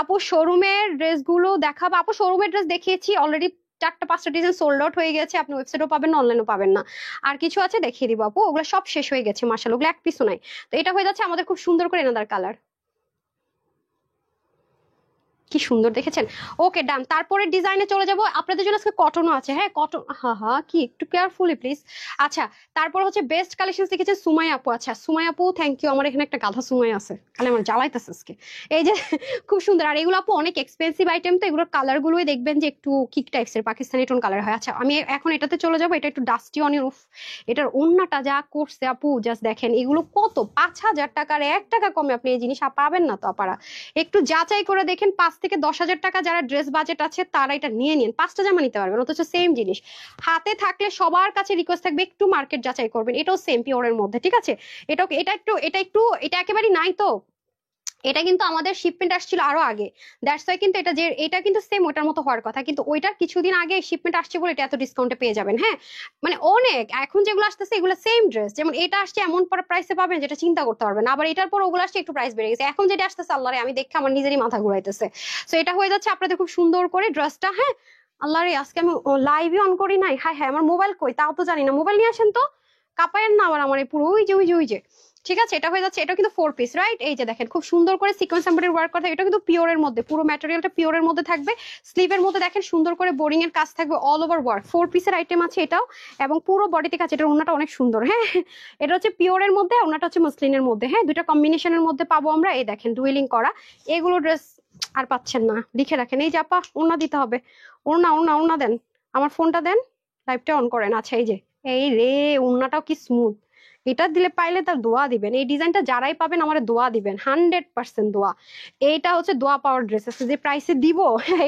আপু শোরুমের ড্রেস গুলো দেখাবো? আপু শোরুমের ড্রেস দেখিয়েছি অলরেডি, 4টা 5টা ডিজাইন সোল্ড আউট হয়ে গেছে। আপনি ওয়েবসাইটও পাবেন না, অনলাইনেও পাবেন না। আর কিছু আছে দেখিয়ে দিব আপু, ওগুলো সব শেষ হয়ে গেছে মাশাআল্লাহ, ওগুলো এক পিসও নাই। তো এটা হয়ে যাচ্ছে আমাদের খুব সুন্দর করে এনাদার কালার, কি সুন্দর দেখেছেন। ওকে ডান, তারপরে ডিজাইনে চলে যাব। আপনাদের জন্য আজকে কটনও আছে। হ্যাঁ কটন, হ্যাঁ হ্যাঁ, কি একটু কেয়ারফুলি প্লিজ। আচ্ছা, তারপর হচ্ছে বেস্ট কালেকশন দেখেছেন সুমাই আপু। আচ্ছা সুমাই আপু থ্যাংক ইউ, আমার এখানে একটা গাধা সুমাই আছে, খালি আমার জ্বালাইতেছে আজকে। এই যে খুব সুন্দর। আর এগুলো আপু অনেক এক্সপেন্সিভ আইটেম, তো এগুলোর কালার গুলোই দেখবেন যে একটু কিক টাইপস এর পাকিস্তানি টোন কালার হয়। আচ্ছা, আমি এখন এটাতে চলে যাবো, এটা একটু ডাস্টি অনিয়ন। উফ, এটার ওন্নাটা যা করছে আপু, জাস্ট দেখেন। এগুলো কত, 5,000 টাকার 1 টাকা কমে আপনি এই জিনিস পাবেন না। তো আপারা একটু যাচাই করে দেখেন, 5 থেকে 10,000 টাকা যারা ড্রেস বাজেট আছে তারা এটা নিয়ে নিন, 5টা জামা নিতে পারবেন, অথচ সেম জিনিস হাতে থাকলে সবার কাছে রিকোয়েস্ট থাকবে একটু মার্কেট যাচাই করবেন। এটাও সেম পিওরের মধ্যে। ঠিক আছে, এটা একেবারে নাই তো, এটা কিন্তু আমাদের শিপমেন্ট আসছিল আরো আগে, দ্যাটস ওয়াই কিন্তু এটা কিন্তু সেম ওটার মতো হওয়ার কথা, কিন্তু ওইটার কিছুদিন আগে শিপমেন্ট আসছে বলে এটা এত ডিসকাউন্টে পেয়ে যাবেন। হ্যাঁ, মানে অনেক এখন যেগুলো আসতেছে এগুলো সেম ড্রেস, যেমন এটা আসছে এমন প্রাইসে পাবেন যেটা চিন্তা করতে পারবেন। আবার এটার পর ওগুলো আসছে একটু প্রাইস বেড়ে গেছে, এখন যেটা আসতেছে আল্লাহরে আমি দেখে আমার নিজেরই মাথা ঘুরাইতেছে। তো এটা হয়ে যাচ্ছে আপনাদের খুব সুন্দর করে ড্রেসটা। হ্যাঁ, আল্লাহরে আজকে আমি লাইভই অন করি নাই। হ্যাঁ হ্যাঁ, আমার মোবাইল কই তাও তো জানি না, মোবাইল নিয়ে আসেন তো, কাপায়েন না আবার আমার এই পুরো ওই যে। ঠিক আছে, এটা হয়ে যাচ্ছে, এটা কিন্তু 4 পিস রাইট। এই যে দেখেন খুব সুন্দর করে সিকোয়েন্স এমব্রয়ডারি ওয়ার্ক করা, এটা কিন্তু পিওরের মধ্যে, পুরো ম্যাটেরিয়ালটা পিওরের মধ্যে থাকবে। স্লিভের মধ্যে দেখেন সুন্দর করে বোরিং এর কাজ থাকবে, অল ওভার ওয়ার্ক। 4 পিসের আইটেম আছে এটাও, এবং পুরো বডিতে কাজ। এটার ওন্নাটা অনেক সুন্দর। হ্যাঁ, এটা হচ্ছে পিওরের মধ্যে, ওন্নাটা হচ্ছে মসলিনের মধ্যে। হ্যাঁ, দুইটা কম্বিনেশনের মধ্যে পাবো আমরা। এই দেখেন ডুয়েলিং করা, এগুলো ড্রেস আর পাচ্ছেন না, লিখে রাখেন। এই যে আপা ওন্না দিতে হবে, ওন্না দেন, আমার ফোনটা দেন, লাইভটা অন করেন। আচ্ছা, এই যে এই রে, ওন্নাটাও কি স্মুথ, এটা দিলে পাইলে তার দোয়া দিবেন। এই ডিজাইনটা যারাই পাবেন আমার দোয়া দিবেন, 100% দোয়া। এইটা হচ্ছে দোয়া পাওয়ার ড্রেস আছে যে প্রাইসে দিব,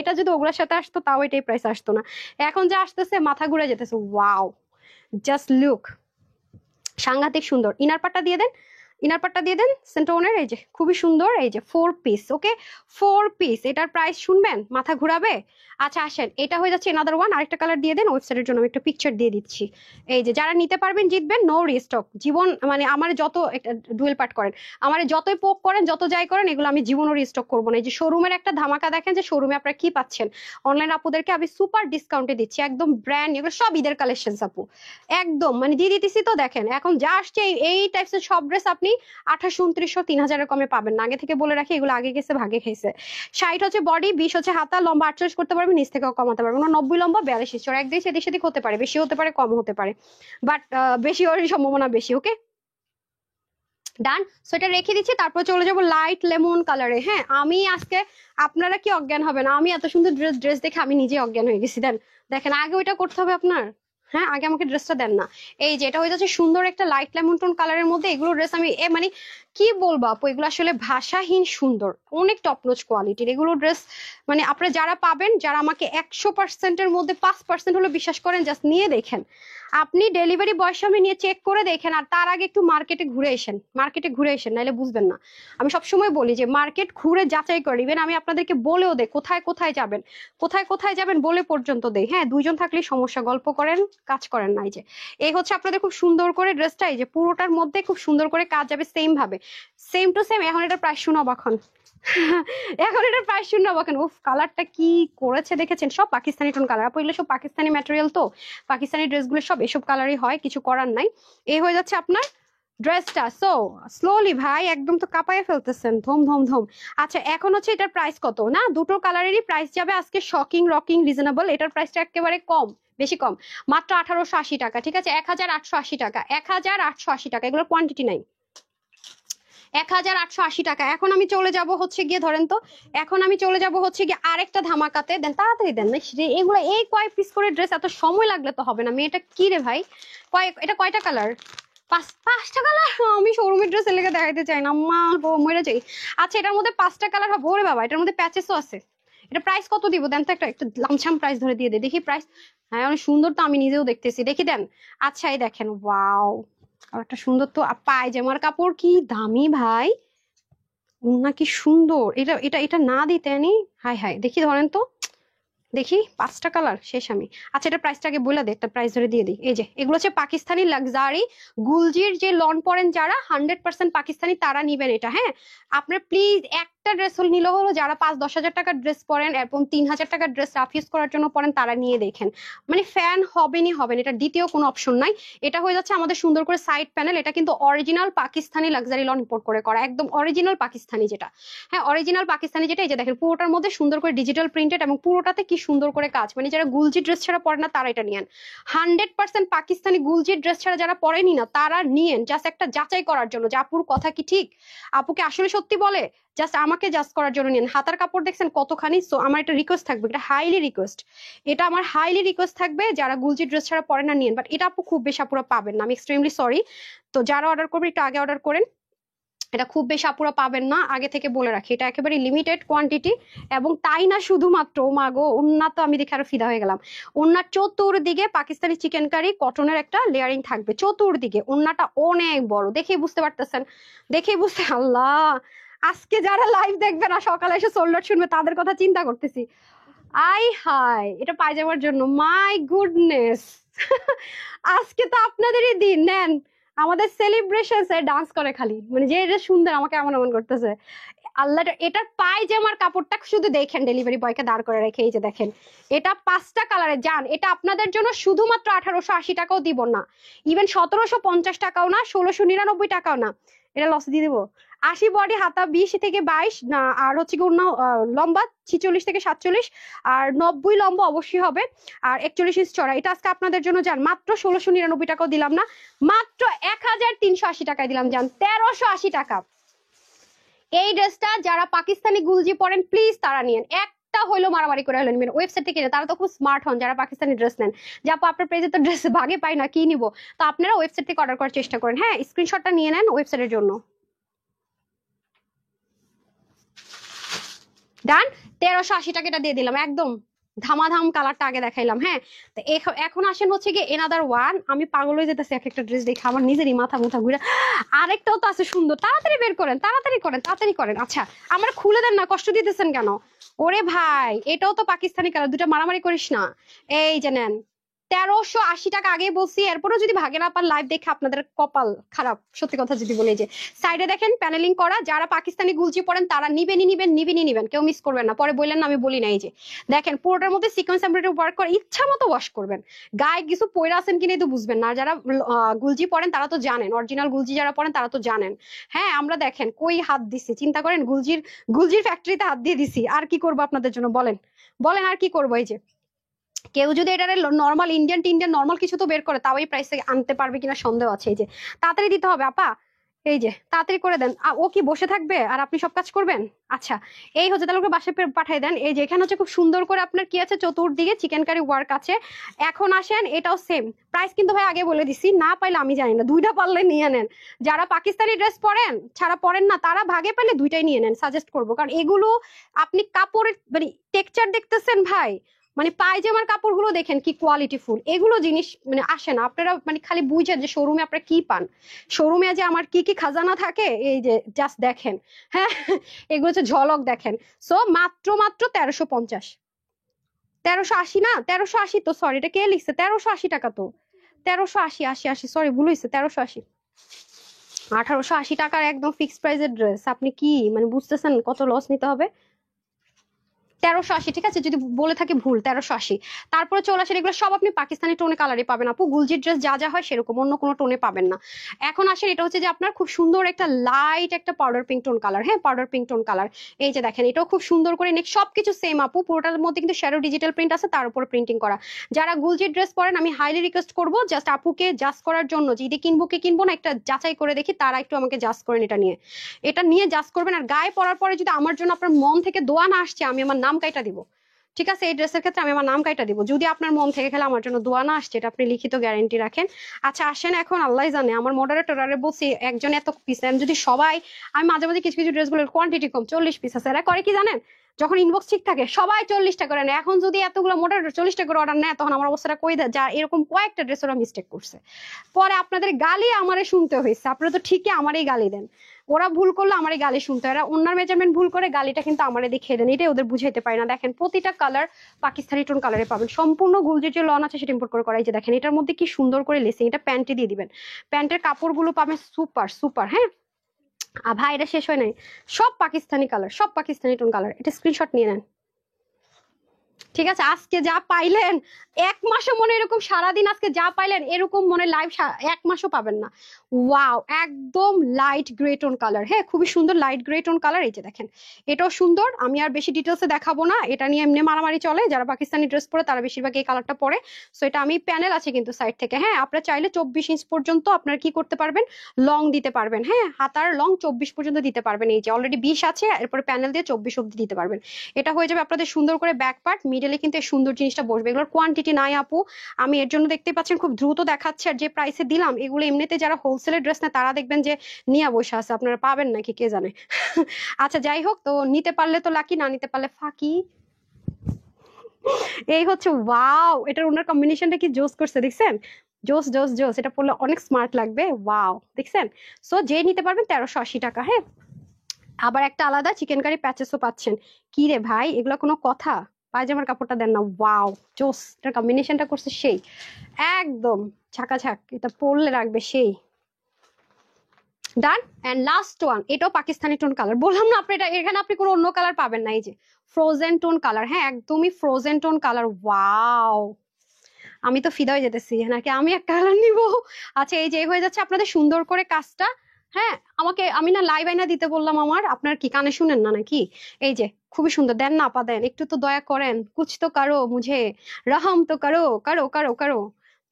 এটা যদি ওগুলোর সাথে আসতো তাও এটাই প্রাইস আসতো না। এখন যে আসতেছে মাথা ঘুরে যেতেছে। ওয়াও, জাস্ট লুক, সাংঘাতিক সুন্দর। ইনার পাটটা দিয়ে দেন, ইনার পার্টটা দিয়ে দেন সেন্টোনের, এই যে খুবই সুন্দর, এই যে 4 পিস। ওকে 4 পিস, এটার প্রাইস শুনবেন মাথা ঘুরাবে। আচ্ছা আসেন, এটা হয়ে যাচ্ছে এনাদার ওয়ান। আরেকটা কালার দিয়ে দেন, ওয়েবসাইটের জন্য আমি একটা পিকচার দিয়ে দিচ্ছি। এই যে যারা নিতে পারবেন জিতবেন, নো রিস্টক। জীবন মানে আমার যত ডুয়েল পার্ট করেন, আমার যতই পোক করেন, যত যাই করেন, এগুলো আমি জীবনও রিস্টক করবো না। এই যে শোরুমের একটা ধামাকা দেখেন, যে শোরুমে আপনারা কি পাচ্ছেন। অনলাইন আপুদেরকে আমি সুপার ডিসকাউন্টে দিচ্ছি, একদম ব্র্যান্ড, এগুলো সব ঈদের কালেকশন আপু, একদম মানে দিয়ে দিতেছি। তো দেখেন এখন যা আসছে এই টাইপসের সব ড্রেস আপনি 2800, 2900, 3000-এর কমে পাবেন না। আগে থেকে বলে রাখি, এগুলো আগে গেছে ভাগে খেয়েছে। 60 হচ্ছে বডি, 20 হচ্ছে হাতা, লম্বা 48 করতে পারবেন, নিচ থেকেও কমাতে পারবেন। 90 লম্বা, 42 ইঞ্চি, এক দেশ এদিক সেদিক হতে পারে, বেশি হতে পারে, কম হতে পারে, বাট বেশি হওয়ার সম্ভাবনা বেশি। ওকে ডান। সো এটা রেখে দিচ্ছি, তারপর চলে যাবো লাইট লেমন কালারে। হ্যাঁ আমি আজকে, আপনারা কি অজ্ঞান হবে না, আমি এত সুন্দর ড্রেস দেখে আমি নিজে অজ্ঞান হয়ে গেছি। দেন দেখেন, আগে ওইটা করতে হবে আপনার। হ্যাঁ আগে আমাকে ড্রেসটা দেন না। এই যে এটা হয়ে যাচ্ছে সুন্দর একটা লাইট লেমন টোন কালারের মধ্যে। এগুলো ড্রেস আমি মানে কি বলবো আপু, এগুলো আসলে ভাষাহীন সুন্দর, অনেক টপ নচ কোয়ালিটির এগুলো ড্রেস। মানে আপনারা যারা পাবেন, যারা আমাকে 100%-এর মধ্যে 5% হলো বিশ্বাস করেন, জাস্ট নিয়ে দেখেন। আপনি ডেলিভারি বয়ের সামনে নিয়ে চেক করে দেখেন, আর তার আগে একটু মার্কেটে ঘুরে এসেন, নাহলে বুঝবেন না। আমি সবসময় বলি যে মার্কেট ঘুরে যাচাই করে নিবেন। আমি আপনাদেরকে বলেও দেই কোথায় কোথায় যাবেন বলে পর্যন্ত দেই। হ্যাঁ 2 জন থাকলে সমস্যা, গল্প করেন কাজ করেন না। এই যে এই হচ্ছে আপনাদের খুব সুন্দর করে ড্রেসটা, এই যে পুরোটার মধ্যে খুব সুন্দর করে কাজ যাবে সেম ভাবে, সেম টু সেম। এখন এটা প্রাইস শুনো অবাক হন। এখন এটার প্রাইস শুনে অবাক হন। উফ কালারটা কি করেছে দেখেছেন, সব পাকিস্তানি টোন কালার আপু, এগুলো সব পাকিস্তানি ম্যাটেরিয়াল, তো পাকিস্তানি ড্রেসগুলো সব এসব কালারই হয়, কিছু করার নাই। এই হয়ে যাচ্ছে আপনার ড্রেসটা। সো স্লোলি ভাই, একদম তো কাঁপায় ফেলতেছেন, ধম ধম ধম। আচ্ছা এখন হচ্ছে এটার প্রাইস কত না, দুটো কালারেরই প্রাইস যাবে আজকে শকিং রকিং রিজনেবল। এটার প্রাইসটা একেবারে কম, বেশি কম, মাত্র 1880 টাকা। ঠিক আছে 1880 টাকা, 1880 টাকা, এগুলোর কোয়ান্টিটি নাই। 1880 টাকা। এখন আমি চলে যাব হচ্ছে গিয়ে, ধরেন তো, এখন আমি চলে যাব হচ্ছে গিয়ে আরেকটা ধামাকাতে। দেন তাড়াতাড়ি দেন না, এগুলো এই কয় পিস করে ড্রেস, এত সময় লাগলে তো হবে না। মেয়েটা কি রে ভাই, এটা কয়টা কালার, পাঁচটা কালার। আমি শোরুমের ড্রেস লেগে দেখাইতে চাই না, মা মরে যাই। আচ্ছা এটার মধ্যে 5টা কালার হবে, ওরে বাবা এটার মধ্যে প্যাচেসও আছে। এটা প্রাইস কত দিব দেন তো, একটা লামছাম প্রাইস ধরে দিয়ে দে দেখি প্রাইস। হ্যাঁ অনেক সুন্দর তো, আমি নিজেও দেখতেছি, দেখি দেন। আচ্ছা এই দেখেন, ওয়াও একটা সুন্দর তো। পায়জামার কাপড় কি দামি ভাই, না কি সুন্দর। এটা এটা এটা না দিতেনি, হাই হাই। দেখি ধরেন তো, দেখি 5টা কালার শেষ আমি। আচ্ছা এটা প্রাইসটা আগে বলে দে, একটা প্রাইস ধরে দিয়ে দিই। এই যে এগুলো হচ্ছে পাকিস্তানি লাক্সারি গুলজির যে লন পরেন যারা, 100% পাকিস্তানি, তারা নিবেন এটা। হ্যাঁ আপনার প্লিজ একটা ড্রেস হল নিলে হলো, যারা 5-10 হাজার টাকার ড্রেস পরেন এবং 3000 টাকার ড্রেস রাফ ইউজ করার জন্য পরেন, তারা নিয়ে দেখেন, মানে ফ্যান হবেনই হবেন। এটা দ্বিতীয় কোনো অপশন নাই। এটা হয়ে যাচ্ছে আমাদের সুন্দর করে সাইড প্যানেল। এটা কিন্তু original Pakistani luxury loan import করে করা, একদম অরিজিনাল পাকিস্তানি যেটা। হ্যাঁ অরিজিনাল পাকিস্তানি যেটা। এই যে দেখেন পুরোটার মধ্যে সুন্দর করে ডিজিটাল প্রিন্টেড, এবং পুরোটাতে কি সুন্দর করে কাজ। মানে যারা গুলজি ড্রেস ছাড়া পরে না তারা এটা নিয়েন। 100% পাকিস্তানি গুলজি ড্রেস ছাড়া যারা পরেনি না তারা নিয়েন, জাস্ট একটা যাচাই করার জন্য যে আপুর কথা কি ঠিক, আপুকে আসলে সত্যি বলে, জাস্ট আমাকে জাস্ট করার জন্য নিন। হাতার কাপড় দেখছেন কতখানি। সো আমার একটা রিকোয়েস্ট থাকবে, এটা হাইলি রিকোয়েস্ট, এটা আমার হাইলি রিকোয়েস্ট থাকবে, যারা গুলজি ড্রেস ছাড়া পরে না নিয়েন। বাট এটা আপু খুব বেশি আপুরা পাবেন না, আমি এক্সট্রিমলি সরি। তো যারা অর্ডার করবে একটু আগে অর্ডার করেন, এটা খুব বেশি আপুরা পাবেন না, আগে থেকে বলে রাখি। এটা একেবারে লিমিটেড কোয়ান্টিটি। এবং তাই না শুধুমাত্র, মাগো ওন্না তো আমি দেখে আরো ফিদা হয়ে গেলাম। ওন্নার চতুর্দিকে পাকিস্তানি চিকেন কারি কটনের একটা লেয়ারিং থাকবে চতুর্দিকে। ওন্নাটা অনেক বড়, দেখেই বুঝতে পারতেছেন, দেখেই বুঝতে। আল্লাহ আজকে যারা লাইভ দেখবে না, সকালে এসে সোল্ডার শুনবে, তাদের কথা চিন্তা করতেছি। আই হাই, এটা পায়জামার জন্য, মাই গুডনেস। আজকে তো আপনাদেরই দিন, নেন আমাদের সেলিব্রেশন ডান্স করে খালি, মানে যে এটা সুন্দর আমাকে এমন এমন করতেছে। আল্লাহ, এটার পায়জামার কাপড়টা শুধু দেখেন, ডেলিভারি বয়কে দাঁড় করে রেখে। এই যে দেখেন, এটা 5টা কালারে যান। এটা আপনাদের জন্য শুধুমাত্র 1880 টাকাও দিব না, ইভেন 1750 টাকাও না, 1699 টাকাও না। এটা লস দিয়ে দিব। 80 বডি, হাতা 20 থেকে 22 না, আর হচ্ছে কি লম্বা 46 থেকে 47, আর 90 লম্বা অবশ্যই হবে, আর 41 ইঞ্চ চড়া। এটা আজকে আপনাদের জন্য যান মাত্র 1699 টাকাও দিলাম না, মাত্র 1380 টাকায় দিলাম, যান 1380 টাকা। এই ড্রেসটা যারা পাকিস্তানি গুলজি পরেন প্লিজ তারা নিয়েন, একটা হইলো মারামারি করে হলো নিবেন। ওয়েবসাইট থেকে কিনে, তারা তো খুব স্মার্ট হন যারা পাকিস্তানি ড্রেস নেন, যে আপু আপনার পেজে তো ড্রেস ভাগে পাই না, কি নিব। তো আপনারা ওয়েবসাইট থেকে অর্ডার করার চেষ্টা করেন। হ্যাঁ স্ক্রিনশটটা নিয়ে নেন ওয়েবসাইটের জন্য। ডান, 1380 টাকা এটা দিয়ে দিলাম একদম। ধামাধাম কালারটা আগে দেখাইলাম। হ্যাঁ, তো এখন আসেন হচ্ছে গিয়ে এনাদার ওয়ান। আমি পাগল হয়ে যেতেছি এক একটা ড্রেস দেখে, আমার নিজেরই মাথা মুথা ঘুরে। আরেকটাও তো আছে সুন্দর, তাড়াতাড়ি বের করেন, তাড়াতাড়ি করেন, তাড়াতাড়ি করেন। আচ্ছা আমার খুলে দেন না, কষ্ট দিতেছেন কেন? ওরে ভাই এটাও তো পাকিস্তানি কালার, দুটা মারামারি করিস না। এই যে নেন, 1380 টাকা আগেই বলছি, এরপরও যদি ভাগে না পান লাইভ দেখে আপনাদের কপাল খারাপ, সত্যি কথা যদি বলে। যে সাইডে দেখেন প্যানেলিং করা, যারা পাকিস্তানি গুলজি পড়েন তারা নিবেনই, কেউ মিস করবেন না, পরে বললেন না আমি বলি না। এই যে দেখেন পুরোটার মধ্যে সিকোয়েন্স এমব্রয়ডারি ওয়ার্ক করে, ইচ্ছা মতো ওয়াশ করবেন, গায়ে কিছু পয়রা আছেন কিনা তো বুঝবেন না। যারা গুলজি পড়েন তারা তো জানেন, অরিজিনাল গুলজি যারা পড়েন তারা তো জানেন। হ্যাঁ আমরা দেখেন কই হাত দিছি, চিন্তা করেন গুলজির ফ্যাক্টরিতে হাত দিয়ে দিছি। আর কি করবো আপনাদের জন্য বলেন, বলেন আর কি করবো? এই যে কেউ যদি এটা নর্মাল ইন্ডিয়ান নর্মাল কিছু তো বের করে, তাও এই প্রাইসে আনতে পারবে কিনা সন্দেহ আছে। এই যে তাড়াতাড়ি দিতে হবে আপা, এই যে তাড়াতাড়ি করে দেন। ও কি বসে থাকবে আর আপনি সব কাজ করবেন? আচ্ছা এই হচ্ছে, তাহলে ওকে বাসায় পাঠিয়ে দেন। এই যে এখানে হচ্ছে খুব সুন্দর করে আপনার কি আছে, চতুর্দিকে চিকেন কারি ওয়ার্ক আছে। এখন আসেন, এটাও সেম প্রাইস কিন্তু ভাই আগে বলে দিছি, না পাইলে আমি জানি না, দুইটা পারলে নিয়ে নেন। যারা পাকিস্তানি ড্রেস পরেন ছাড়া পরেন না তারা ভাগে পেলে দুইটাই নিয়ে নেন, সাজেস্ট করবো। কারণ এগুলো আপনি কাপড়ের মানে টেক্সচার দেখতেছেন ভাই, মানে পায়জামার কাপড়গুলো দেখেন কি কোয়ালিটি ফুল, এগুলো জিনিস মানে আসে না। আপনারা মানে খালি বুঝেন যে শোরুমে আপনারা কি পান, শোরুমে যে আমার কি কি খাজানা থাকে এই যে জাস্ট দেখেন। হ্যাঁ এগুলো হচ্ছে ঝলক দেখেন। সো মাত্র 1350, 1380 না, 1380 তো, সরি এটা কে লিখছে, 1380 টাকা তো, 1380, 80 সরি ভুল হয়েছে, 1380। 1880 টাকার একদম ফিক্সড প্রাইসের ড্রেস, আপনি কি মানে বুঝতেছেন কত লস নিতে হবে? 1380, ঠিক আছে যদি বলে থাকি ভুল, 1380। তারপরে চলে আসেন, এগুলো সব আপনি পাকিস্তানি টোনে কালারে পাবেন আপু, গুলজির ড্রেস যা যা হয় সেরকম, অন্য কোনো টোনে পাবেন না। এখন আসেন, এটা হচ্ছে যে আপনার খুব সুন্দর একটা লাইট একটা পাউডার পিঙ্ক টোন কালার। হ্যাঁ পাউডার পিঙ্ক টোন কালার, এই যে দেখেন এটাও খুব সুন্দর করে নেক, সবকিছু সেম আপু, পুরোটার মধ্যে কিন্তু শ্যাডো ডিজিটাল প্রিন্ট আছে, তার উপর প্রিন্টিং করা। যারা গুলজির ড্রেস পরেন আমি হাইলি রিকোয়েস্ট করবো জাস্ট আপুকে জাস্ট করার জন্য, যদি কিনবো কি কিনবো না একটা যাচাই করে দেখি, তারা একটু আমাকে জাস্ট করেন, এটা নিয়ে জাস্ট করবেন। আর গায়ে পরার পরে যদি আমার জন্য আপনার মন থেকে দোয়া না আসছে, আমি আমার নাম কাইটা দিব, ঠিক আছে? এই ড্রেসের ক্ষেত্রে আমি আমার নাম কাইটা দিব, যদি আপনার মন থেকে খেলে আমার জন্য দোয়া না আসছে, এটা আপনি লিখিত গ্যারান্টি রাখেন। আচ্ছা আসেন, এখন আল্লাহ জানে আমার মডারেটর বলছি একজন এত পিস, যদি সবাই, আমি মাঝে মাঝে কিছু কিছু ড্রেসগুলোর কোয়ান্টিটি কম, 40 পিস আছে, এরা করে কি জানেন, যখন ইনবক্স ঠিক থাকে সবাই 40টা করে নেয়। এখন যদি এতগুলো মডারেটর 40টা করে অর্ডার নেয়, তখন আমার অবস্থাটা কই দেয়, যা এরকম কয়েকটা ড্রেস ওরা মিস্টেক করছে, পরে আপনাদের গালি আমারে শুনতে হয়েছে। আপনারা তো ঠিকই আমারই গালি দেন, ওরা ভুল করলে আমারই গালি শুনতে হয়, ওনার মেজারমেন্ট ভুল করে গালিটা কিন্তু আমারে দেখিয়ে দেন, এটাই ওদের বুঝাইতে পারি না। দেখেন প্রতিটা কালার পাকিস্তানি টোন কালারে পাবেন, সম্পূর্ণ গুলজির যে লন আছে সেটা ইম্পোর্ট করে করা। এই যে দেখেন এটার মধ্যে কি সুন্দর করে লেসিং, এটা প্যান্টে দিয়ে দিবেন, প্যান্টের কাপড়গুলো পাবেন সুপার সুপার। হ্যাঁ ভাই এটা শেষ হয় নাই, সব পাকিস্তানি কালার, সব পাকিস্তানি টোন কালার, এটা স্ক্রিনশট নিয়ে নেন, ঠিক আছে? আজকে যা পাইলেন, এক মাসও মনে এরকম সারাদিন আজকে যা পাইলেন এরকম মনে লাইভ এক মাসও পাবেন না। ওয়াও একদম লাইট গ্রে টোন কালার, হ্যাঁ খুবই সুন্দর লাইট গ্রে টোন কালার। এই যে দেখেন এটাও সুন্দর, আমি আর বেশি ডিটেলসে দেখাবো না, এটা নিয়ে এমনি মারামারি চলে, যারা পাকিস্তানি ড্রেস পরে তারা বেশিরভাগ এই কালারটা পরে। সো এটা আমি প্যানেল আছে কিন্তু সাইড থেকে, হ্যাঁ আপনারা চাইলে 24 ইঞ্চ পর্যন্ত আপনারা কি করতে পারবেন, লং দিতে পারবেন। হ্যাঁ হাতার লং 24 পর্যন্ত দিতে পারবেন, এই যে অলরেডি 20 আছে, এরপরে প্যানেল দিয়ে 24 অব্দি দিতে পারবেন। এটা হয়ে যাবে আপনাদের সুন্দর করে ব্যাক পার্ট, মিডলে কিন্তু এই সুন্দর জিনিসটা বসবে। এগুলোর কোয়ান্টিটি নাই আপু, আমি এর জন্য দেখতে পাচ্ছেন খুব দ্রুত দেখাচ্ছে, আর যে প্রাইসে দিলাম এগুলো এমনিতে যারা হোলসেলের ড্রেস না তারা দেখবেন যে নিয়ে বসে আছে, আপনারা পাবেন নাকি কে জানে। আচ্ছা যাই হোক, তো নিতে পারলে তো লাকি, না নিতে পারলে ফাঁকি। এই হচ্ছে ওয়াও, এটার ওনার কম্বিনেশনটা কি জোস করছে দেখছেন, জোস জোস জোস, এটা পরলে অনেক স্মার্ট লাগবে। ওয়াও দেখছেন, সো যে নিতে পারবেন 1380 টাকা। হ্যাঁ আবার একটা আলাদা চিকেন কারি প্যাচেসও পাচ্ছেন। কি রে ভাই এগুলো কোনো কথা, পায়জামার কাপড়টা দেন না, ওয়াও জোস, এটার কম্বিনেশনটা করছে সেই, একদম ঝাঁকাঝাক, এটা পরলে রাখবে সেই। ডান। এন্ড লাস্ট ওয়ান, এটাও পাকিস্তানি টোন কালার, বললাম না আপনি এটা, এখানে আপনি কোনো অন্য কালার পাবেন না। এই যে ফ্রোজেন টোন কালার, হ্যাঁ একদমই ফ্রোজেন টোন কালার। ওয়াও আমি তো ফিদা হয়ে যেতেছি নাকি, আমি একটা কালার নিব। আচ্ছা এই যে হয়ে যাচ্ছে আপনাদের সুন্দর করে কাজটা। হ্যাঁ আমাকে, আমি না লাইভ আইনা দিতে বললাম, আমার আপনার কি কানে শুনেন না নাকি? এই যে খুবই সুন্দর, দেন না আপা দেন, একটু তো দয়া করেন, কুছ তো কারো মুঝে, রহম তো করো করো করো করো,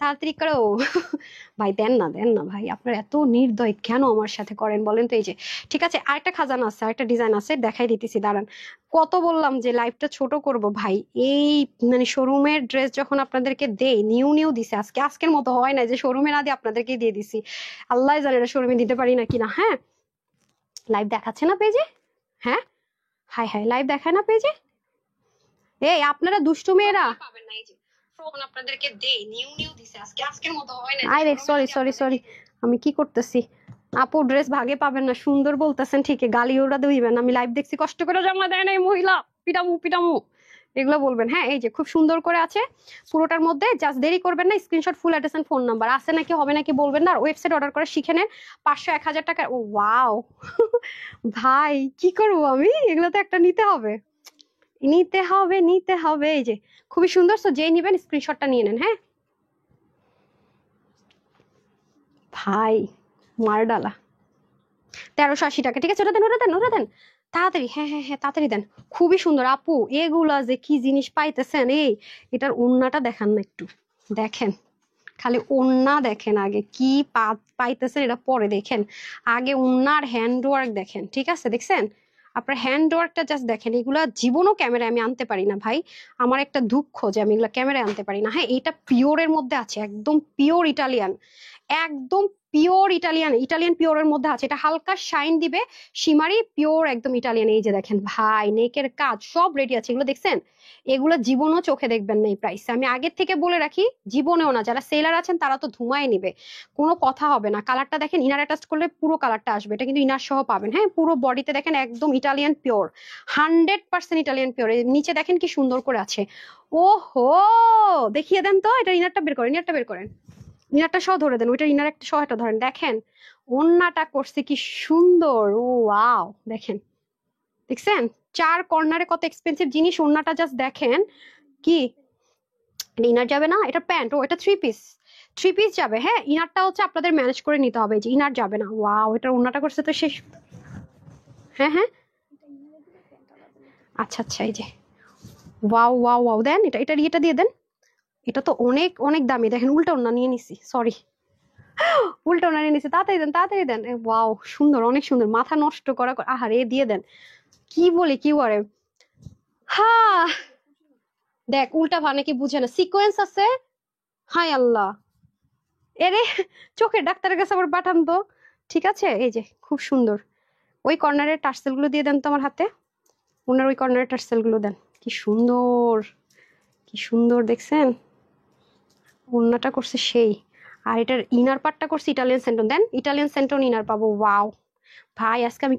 তাড়াতাড়ি করো। ভাই দেন না ভাই, আপনার এত নির্দয় কেন আমার সাথে করেন বলেন তো? এই যে ঠিক আছে, আরেকটা খাজানা আছে, আরেকটা ডিজাইন আছে, দেখাই দিতেছি দাঁড়ান। কত বললাম যে লাইভটা ছোট করব ভাই, এই মানে শোরুমের ড্রেস যখন আপনাদেরকে দেই, নিউ দিছে, আজকের মতো হয় না যে শোরুমে না দিয়ে আপনাদেরকে দিয়ে দিছি, আল্লাহ জানে এটা শোরুমে দিতে পারি না কিনা। হ্যাঁ লাইভ দেখাচ্ছে না পেজে, হ্যাঁ হাই হাই লাইভ দেখায় না পেজে, এই আপনারা দুষ্টু মেয়েরা পাবেন না। এই যে ফোন আপনাদেরকে দেই, নিউ নিউ দিছে আজকে, আজকের মতো হয় না। আরে সরি সরি সরি, আমি কি করতেছি? আপু ড্রেস ভাগে পাবেন না, সুন্দর বলতেছেন ঠিকই, গালি ওরা দিবেন, আমি লাইভ দেখছি, কষ্ট করে জমা দেয় না এই মহিলা, পিটামু পিটামু এগুলো বলবেন। হ্যাঁ এই যে খুব সুন্দর করে আছে পুরোটার মধ্যে, জাস্ট দেরি করবেন না, screenshot full address and phone number আছে নাকি হবে নাকি বলবেন না, আর ওয়েবসাইট অর্ডার করে শিখে নেন। 500 1000 টাকা। ও ওয়াও ভাই কি করবো আমি, এগুলো তো একটা নিতে হবে, নিতে হবে নিতে হবে। এই যে খুবই সুন্দর, তো যেই নিবেন স্ক্রিনশটটা নিয়ে নেন। হ্যাঁ ভাই মারডালা 1380 টাকা, ঠিক আছে, ওটা দেন ওটা দেন ওটা দেন তাড়াতাড়ি। হ্যাঁ হ্যাঁ হ্যাঁ তাড়াতাড়ি দেন। খুবই সুন্দর আপু, এগুলা যে কি জিনিস পাইতেছেন। এই এটার ওড়নাটা দেখান না একটু, দেখেন খালি ওড়না দেখেন, আগে কি পাইতেছেন এটা পরে দেখেন, আগে ওড়নার হ্যান্ড ওয়ার্ক দেখেন, ঠিক আছে? দেখছেন আপনার হ্যান্ড ওয়ার্কটা জাস্ট দেখেন, এগুলা জীবনও ক্যামেরায় আমি আনতে পারি না ভাই, আমার একটা দুঃখ যে আমি এগুলা ক্যামেরায় আনতে পারি না। হ্যাঁ এটা পিওরের মধ্যে আছে, একদম পিওর ইটালিয়ান, একদম পিওর ইটালিয়ান, ইটালিয়ান পিওরের মধ্যে আছে, এটা হালকা শাইন দিবে, শিমারি পিওর একদম ইটালিয়ান। এই যে দেখেন ভাই নেকের কাজ সব রেডি আছে, এগুলো দেখছেন, এগুলো জীবনও চোখে দেখবেন না এই প্রাইসে, আমি আগের থেকে বলে রাখি, জীবনেও না। যারা সেলার আছেন তারা তো ধুমায় নিবে, কোনো কথা হবে না। কালারটা দেখেন, ইনার অ্যাটাচ করলে পুরো কালারটা আসবে, এটা কিন্তু ইনার সহ পাবেন। হ্যাঁ পুরো বডিতে দেখেন একদম ইটালিয়ান পিওর, 100% ইটালিয়ান পিওর। নিচে দেখেন কি সুন্দর করে আছে। ওহো দেখিয়ে দেন তো, এটা ইনারটা বের করেন, ইনারটা বের করেন, ইনারটা সহ ধরে দেন, ওইটা ইনার একটা সহ একটা ধরেন, দেখেন ওন্নাটা করছে কি সুন্দর। ও ওয়াও দেখেন, দেখছেন চার কর্নারে কত এক্সপেন্সিভ জিনিস, ওন্নাটা জাস্ট দেখেন কি। ইনার যাবে না, এটা প্যান্ট, ও এটা থ্রি পিস, থ্রি পিস যাবে। হ্যাঁ ইনারটা হচ্ছে আপনাদের ম্যানেজ করে নিতে হবে, যে ইনার যাবে না। ওয়াও এটা ওন্নাটা করছে তো শেষ। হ্যাঁ হ্যাঁ আচ্ছা আচ্ছা এই যে ওয়াও ওয়াও ওয়াও দেন, এটা এটা ইয়েটা দিয়ে দেন, এটা তো অনেক অনেক দামি। দেখেন উল্টা ওন্না নিয়ে নিছি, সরি উল্টো নাড়িয়ে নিচে, তাড়াতাড়ি দেন তাড়াতাড়ি দেন। ওয়াও সুন্দর, অনেক সুন্দর, মাথা নষ্ট করা আহার, এ দিয়ে দেন, কি বলে কি করে। হা দেখ উল্টা ভানে কি বুঝে না, সিকোয়েন্স আছে। হাই আল্লাহ, এরে চোখের ডাক্তারের কাছে আবার পাঠান তো। ঠিক আছে এই যে খুব সুন্দর, ওই কর্নারের টার্সেল গুলো দিয়ে দেন তো আমার হাতে, ওনার ওই কর্নারের টার্সেল গুলো দেন, কি সুন্দর কি সুন্দর দেখছেন, ওড়নাটা করছে সেই। আর এটার ইনার পার্টটা করছে ইটালিয়ান সেন্টন, দেন ইটালিয়ান সেন্টন ইনার পাবো। ওয়াও ভাই আজকে আমি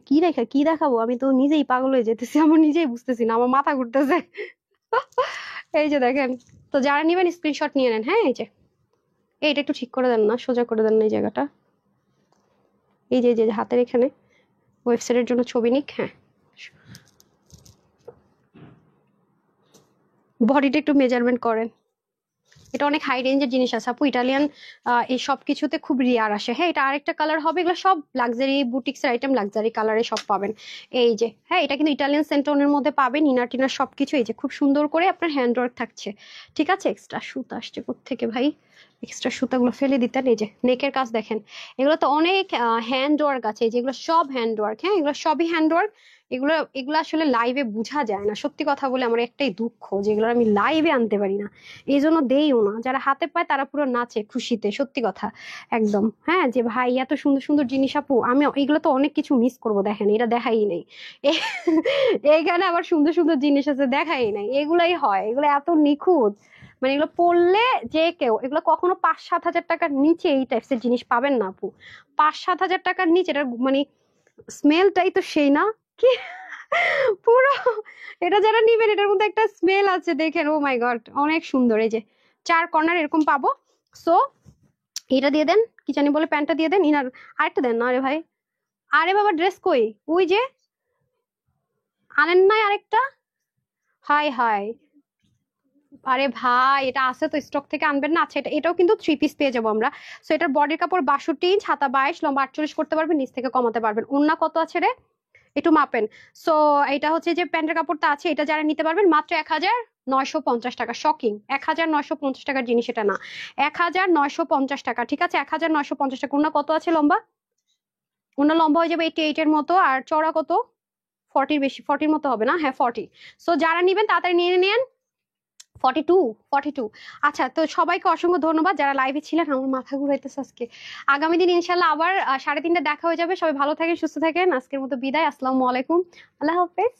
কি দেখাবো, আমি তো নিজেই পাগল হয়ে যেতেছি, আমার নিজেই বুঝতেছি না, আমার মাথা ঘুরতেছে এই যে দেখেন, তো যারা নিবেন স্ক্রিনশট নিয়ে নেন। হ্যাঁ এই যে এইটা একটু ঠিক করে দেন না, সোজা করে দেন না এই জায়গাটা, এই যে হাতের এখানে, ওয়েবসাইটের জন্য ছবি নিক। হ্যাঁ বডিটা একটু মেজারমেন্ট করেন, এটা অনেক হাই রেঞ্জের জিনিস আছে আপু, ইটালিয়ান এই সব কিছুতে খুব রিয়ার আসে। হ্যাঁ এটা আরেকটা কালার হবে, এগুলো সব লাক্সারি বুটিক্সের আইটেম, লাক্সারি কালারে সব পাবেন। এই যে হ্যাঁ এটা কিন্তু ইটালিয়ান সেন্টোনের মধ্যে পাবেন, ইনার টিনার সবকিছু। এই যে খুব সুন্দর করে আপনার হ্যান্ড ওয়ার্ক থাকছে, ঠিক আছে। এক্সট্রা সুতা আসছে কোত্থেকে ভাই, এক্সট্রা সুতাগুলো ফেলে দিতেন। এই যে নেকের কাজ দেখেন, এগুলো তো অনেক হ্যান্ড ওয়ার্ক আছে, যেগুলো সব হ্যান্ড ওয়ার্ক। হ্যাঁ এগুলো সবই হ্যান্ড ওয়ার্ক, এগুলো এগুলো আসলে লাইভে বোঝা যায় না, সত্যি কথা বলে আমার একটাই দুঃখ যেগুলো আমি লাইভে আনতে পারি না, এই জন্য দেইও না। যারা হাতে পায় তারা পুরো নাচে খুশিতে, সত্যি কথা একদম। হ্যাঁ যে ভাই এত সুন্দর সুন্দর জিনিস আপু, আমি এগুলো তো অনেক কিছু মিস করব, দেখেন এটা দেখাই নেই এইখানে আবার সুন্দর সুন্দর জিনিস আছে দেখাই নাই, এগুলাই হয়, এগুলো এত নিখুঁত, মানে এগুলো পড়লে যে কেউ এগুলো কখনো 5-7 হাজার টাকার নিচে এই টাইপসের জিনিস পাবেন না আপু, 5-7 হাজার টাকার নিচে। এটা মানে স্মেলটাই তো সেই না কি পুরো, এটা যারা নিবেন এটার মধ্যে একটা স্মেল আছে দেখেন, ও মাই গড অনেক সুন্দর। এই যে চার কর্নার এরকম পাবো। সো এটা দিয়ে দেন, কি জানি বলে প্যান্টটা দিয়ে দেন, ইনার আরেকটা দেন না। আরে ভাই আরে বাবা ড্রেস কই, ওই যে আনেন নাই আরেকটা, হাই হাই। আরে ভাই এটা আছে তো, স্টক থেকে আনবেন না। আচ্ছা এটাও কিন্তু থ্রি পিস পেয়ে যাবো আমরা। সো এটার বডির কাপড় 62 ইঞ্চ, হাতা 22, লম্বা 48 করতে পারবেন, নিচ থেকে কমাতে পারবেন। ওন্না কত আছে রে একটু মাপেন। সো এটা হচ্ছে যে প্যান্টের কাপড়টা আছে, এটা যারা নিতে পারবেন মাত্র 1950 টাকা। শকিং, 1950 টাকার জিনিস এটা না, 1950 টাকা, ঠিক আছে 1950 টাকা। ওনা কত আছে লম্বা, ওনা লম্বা হয়ে যাবে 88 এর মতো, আর চড়া কত 40, বেশি 40 মতো হবে না, হ্যাঁ 40। সো যারা নিবেন তাড়াতাড়ি নিয়ে নেন। 42 আচ্ছা, তো সবাইকে অসংখ্য ধন্যবাদ যারা লাইভে ছিলেন, আমার মাথা ঘুরাইতেছে আজকে। আগামী দিন ইনশাল্লাহ আবার 3:30 দেখা হয়ে যাবে। সবাই ভালো থাকেন সুস্থ থাকেন, আজকের মতো বিদায়, আসসালামু আলাইকুম, আল্লাহ হাফেজ।